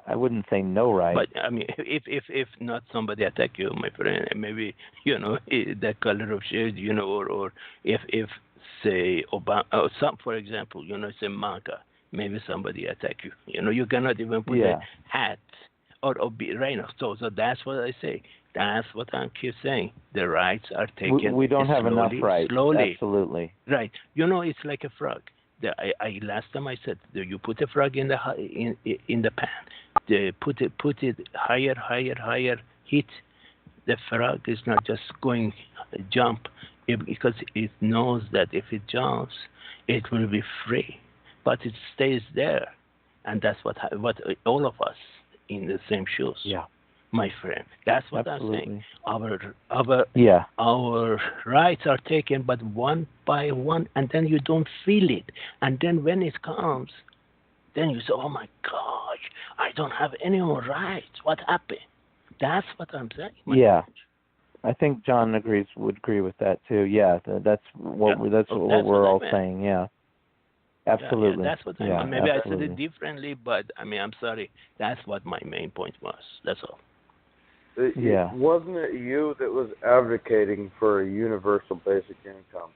I wouldn't say no rights. But I mean, if not somebody attack you, my friend, maybe that color of shirt, or if say Obama, for example, say MAGA, maybe somebody attack you. You cannot even put a hat or be right now. So that's what I say. That's what I keep saying. The rights are taken. We don't have enough rights. Slowly. Absolutely. Right. It's like a frog. I last time I said, you put a frog in the pan. Put it higher. Heat. The frog is not just going jump because it knows that if it jumps, it will be free. But it stays there, and that's what all of us in the same shoes. Yeah. My friend, that's what Absolutely. I'm saying. Our rights are taken, but one by one, and then you don't feel it. And then when it comes, then you say, "Oh my gosh, I don't have any more rights. What happened?" That's what I'm saying. Yeah, I think John would agree with that too. Yeah, that's what we're all saying. Yeah. Absolutely. Yeah, that's what maybe I said it differently, but I mean, I'm sorry. That's what my main point was. That's all. Wasn't it you that was advocating for a universal basic income?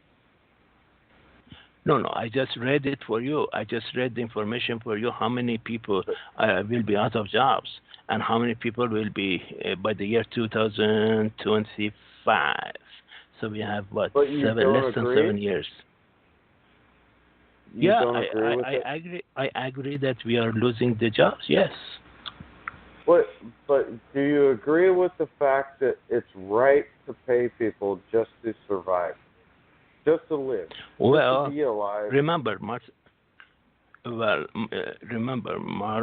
No, I just read it for you. I just read the information for you. How many people will be out of jobs, and how many people will be by the year 2025? So we have less than 7 years. I agree that we are losing the jobs. Yes. But do you agree with the fact that it's right to pay people just to survive, just to live, just to be alive? Remember,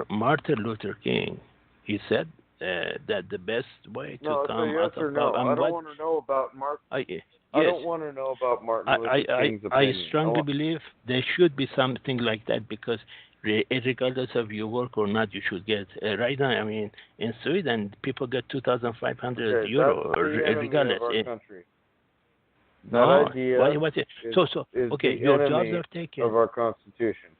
Martin Luther King. He said that the best way to come out of poverty. I don't want to know about Martin. I don't want to know about Martin Luther King's opinion. I strongly believe there should be something like that because regardless of you work or not, you should get. Right now, I mean, in Sweden, people get 2,500 euro regardless. Of our country. That idea your jobs are taken. Of our Constitution.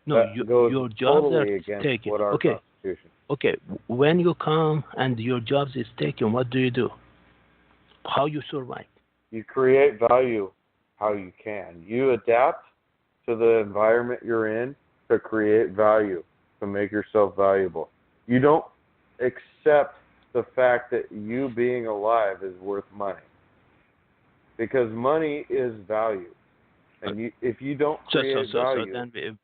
No, your jobs totally are taken. What our Constitution. Okay, when you come and your jobs is taken, what do you do? How you survive? You create value how you can. You adapt to the environment you're in to create value, to make yourself valuable. You don't accept the fact that you being alive is worth money. Because money is value. And if you don't create value...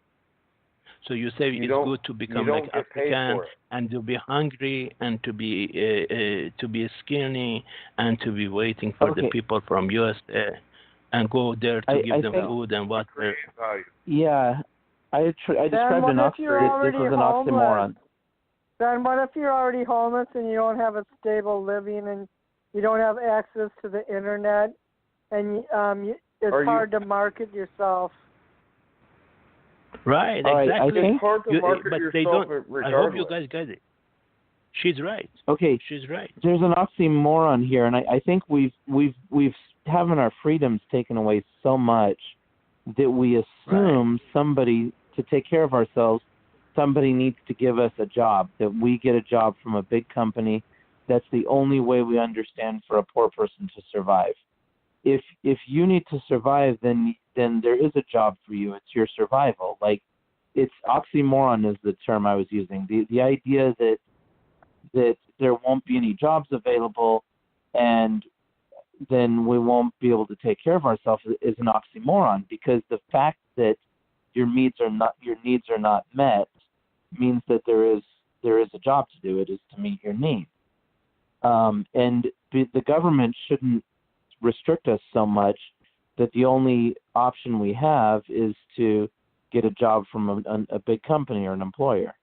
So you say it's good to become like African and to be hungry and to be skinny and to be waiting for the people from USA and go there to give them food and water. Yeah, I described an oxymoron. Then what if you're already homeless and you don't have a stable living and you don't have access to the internet and it's hard to market yourself? Right, exactly. It's hard to market but yourself they don't. regardless. I hope you guys get it. She's right. Okay. She's right. There's an oxymoron here, and I think we've having our freedoms taken away so much that we assume somebody, to take care of ourselves, somebody needs to give us a job, that we get a job from a big company. That's the only way we understand for a poor person to survive. If you need to survive, then there is a job for you. It's your survival. Like, it's oxymoron is the term I was using. The idea that there won't be any jobs available and then we won't be able to take care of ourselves is an oxymoron, because the fact that your needs are not met means that there is a job to do. It is to meet your needs. And the government shouldn't restrict us so much that the only option we have is to get a job from a big company or an employer.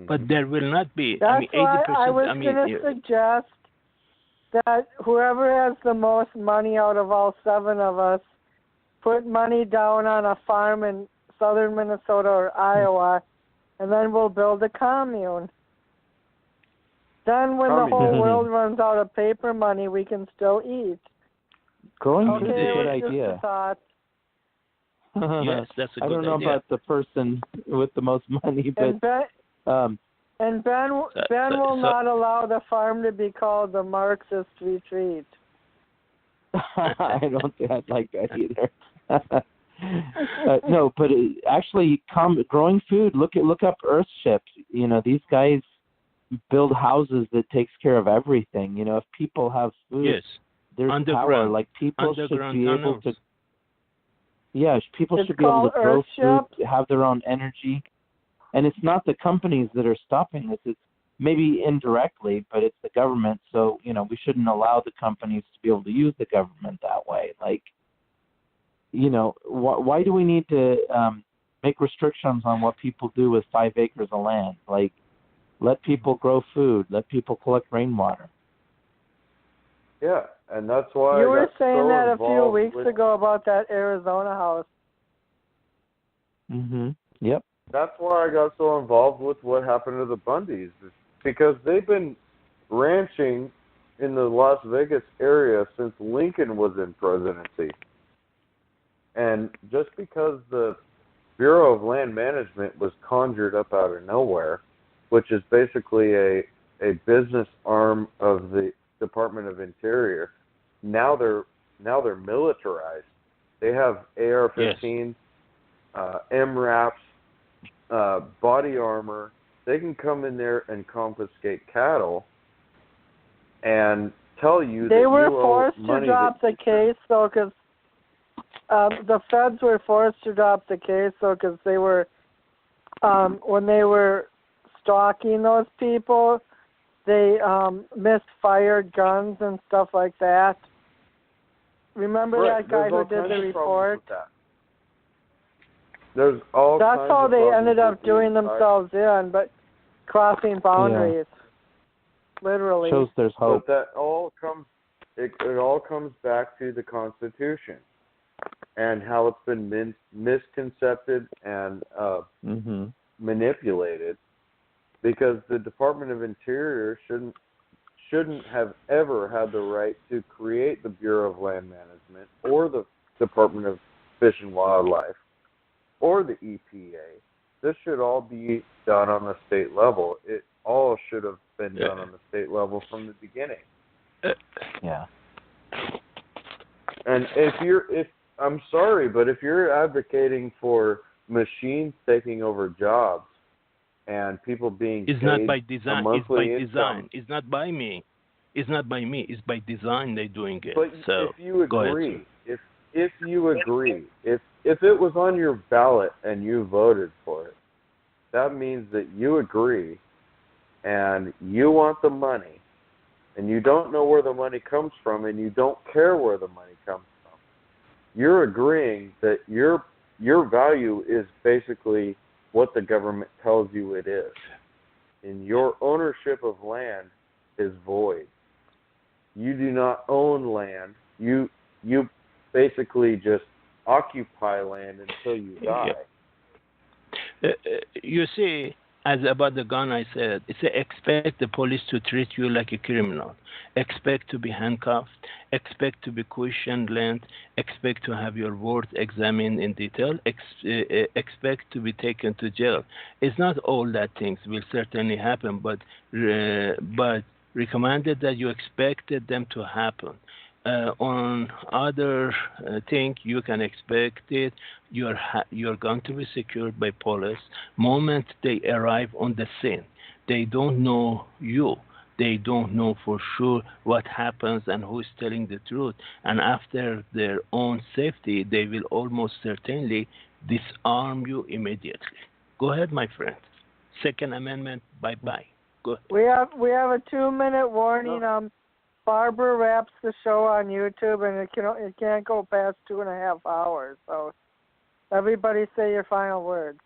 But there will not be. That's 80%. why I was going to suggest that whoever has the most money out of all 7 of us put money down on a farm in southern Minnesota or Iowa, and then we'll build a commune. Then when the whole world runs out of paper money, we can still eat. Growing food is a good idea. Yes, that's a good idea. I don't know about the person with the most money, but... And Ben will not allow the farm to be called the Marxist Retreat. I don't think I'd like that either. No, but actually, growing food. Look up Earthship. You know, these guys build houses that takes care of everything. You know, if people have food, there's power. Like, people should be able to. Yeah, people should be able to grow food, have their own energy. And it's not the companies that are stopping this. It's maybe indirectly, but it's the government. So, you know, we shouldn't allow the companies to be able to use the government that way. Like, you know, why do we need to make restrictions on what people do with 5 acres of land? Like, let people grow food. Let people collect rainwater. Yeah, and that's why you were saying that a few weeks ago about that Arizona house. Yep. That's why I got so involved with what happened to the Bundys, because they've been ranching in the Las Vegas area since Lincoln was in presidency. And just because the Bureau of Land Management was conjured up out of nowhere, which is basically a business arm of the Department of Interior, now they're militarized. They have AR-15s, MRAPs, body armor. They can come in there and confiscate cattle and tell you they that were you forced owe money to drop the case, though, because the feds were forced to drop the case, though, because they were when they were stalking those people, they misfired guns and stuff like that. Remember that guy who did the report? There's all That's kinds how of they ended up doing inside. themselves in, but crossing boundaries, literally. Shows there's hope. But that all comes, it all comes back to the Constitution and how it's been misconcepted and manipulated, because the Department of Interior shouldn't have ever had the right to create the Bureau of Land Management or the Department of Fish and Wildlife or the EPA. This should all be done on the state level. It all should have been done on the state level from the beginning. Yeah. And I'm sorry, but if you're advocating for machines taking over jobs and people being it's paid not by design. a It's by monthly design. income, It's not by me. It's not by me. It's by design they're doing it. but so if you go agree, ahead, if you agree, if it was on your ballot and you voted for it, that means that you agree and you want the money and you don't know where the money comes from and you don't care where the money comes from. You're agreeing that your value is basically what the government tells you it is. And your ownership of land is void. You do not own land. You basically just occupy land until you die. You see, as about the gun, I said, it's expect the police to treat you like a criminal. Expect to be handcuffed. Expect to be questioned, expect to have your words examined in detail. Expect to be taken to jail. It's not all that things will certainly happen, but recommended that you expected them to happen. On other thing, you can expect it. You're going to be secured by police. Moment they arrive on the scene, they don't know you. They don't know for sure what happens and who is telling the truth. And after their own safety, they will almost certainly disarm you immediately. Go ahead, my friend. Second Amendment, bye-bye. Go ahead. We have a 2-minute warning. Barbara wraps the show on YouTube, and it can't go past 2.5 hours. So, everybody say your final words.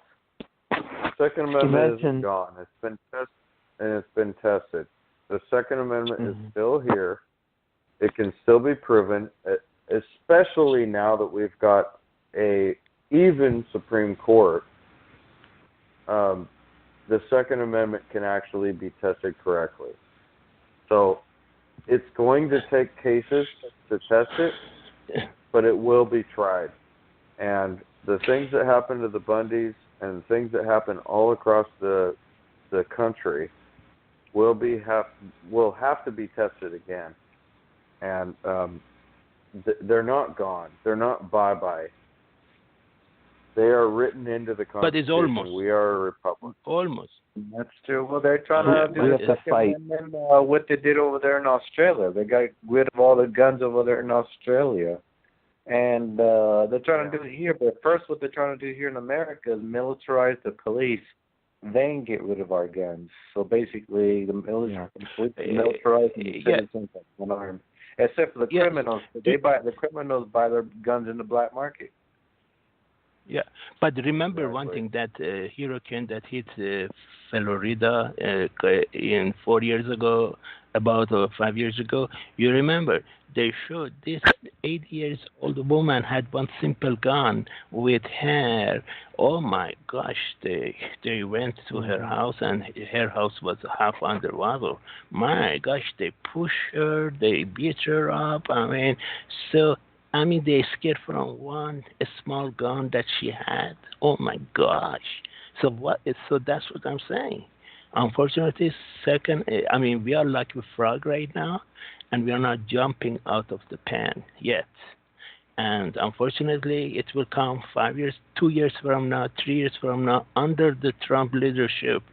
Second Amendment is gone. It's been tested, and it's been tested. The Second Amendment is still here. It can still be proven, especially now that we've got a even Supreme Court. The Second Amendment can actually be tested correctly. So, it's going to take cases to test it, but it will be tried. And the things that happen to the Bundys and things that happen all across the country will have to be tested again. And they're not gone. They're not bye-bye. They are written into the Constitution. But it's almost. We are a republic. Almost. That's true. Well, they're trying to do the Second Amendment, what they did over there in Australia. They got rid of all the guns over there in Australia. And they're trying to do it here. But first what they're trying to do here in America is militarize the police, then get rid of our guns. So basically, the militarizing the citizens unarmed. Except for the criminals. The criminals buy their guns in the black market. Yeah, but remember one thing, that hurricane that hit Florida in 4 years ago, about 5 years ago, you remember, they showed this 8-year-old woman had one simple gun with hair. Oh my gosh, they went to her house and her house was half underwater. My gosh, they pushed her, they beat her up. They scared from one small gun that she had. Oh my gosh! So that's what I'm saying. Unfortunately, we are like a frog right now, and we are not jumping out of the pan yet. And unfortunately, it will come 5 years, 2 years from now, 3 years from now, under the Trump leadership.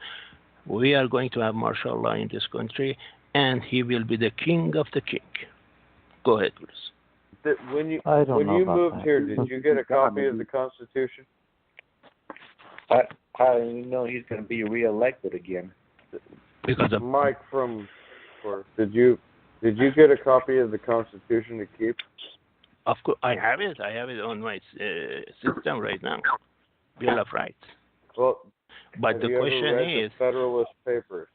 We are going to have martial law in this country, and he will be the king of the king. Go ahead, please. When you moved here, did you get a copy of the Constitution? How do you know he's going to be reelected again? Because of Mike from, did you get a copy of the Constitution to keep? Of course, I have it. I have it on my system right now. Bill of Rights. Well, but the question is, Federalist Papers?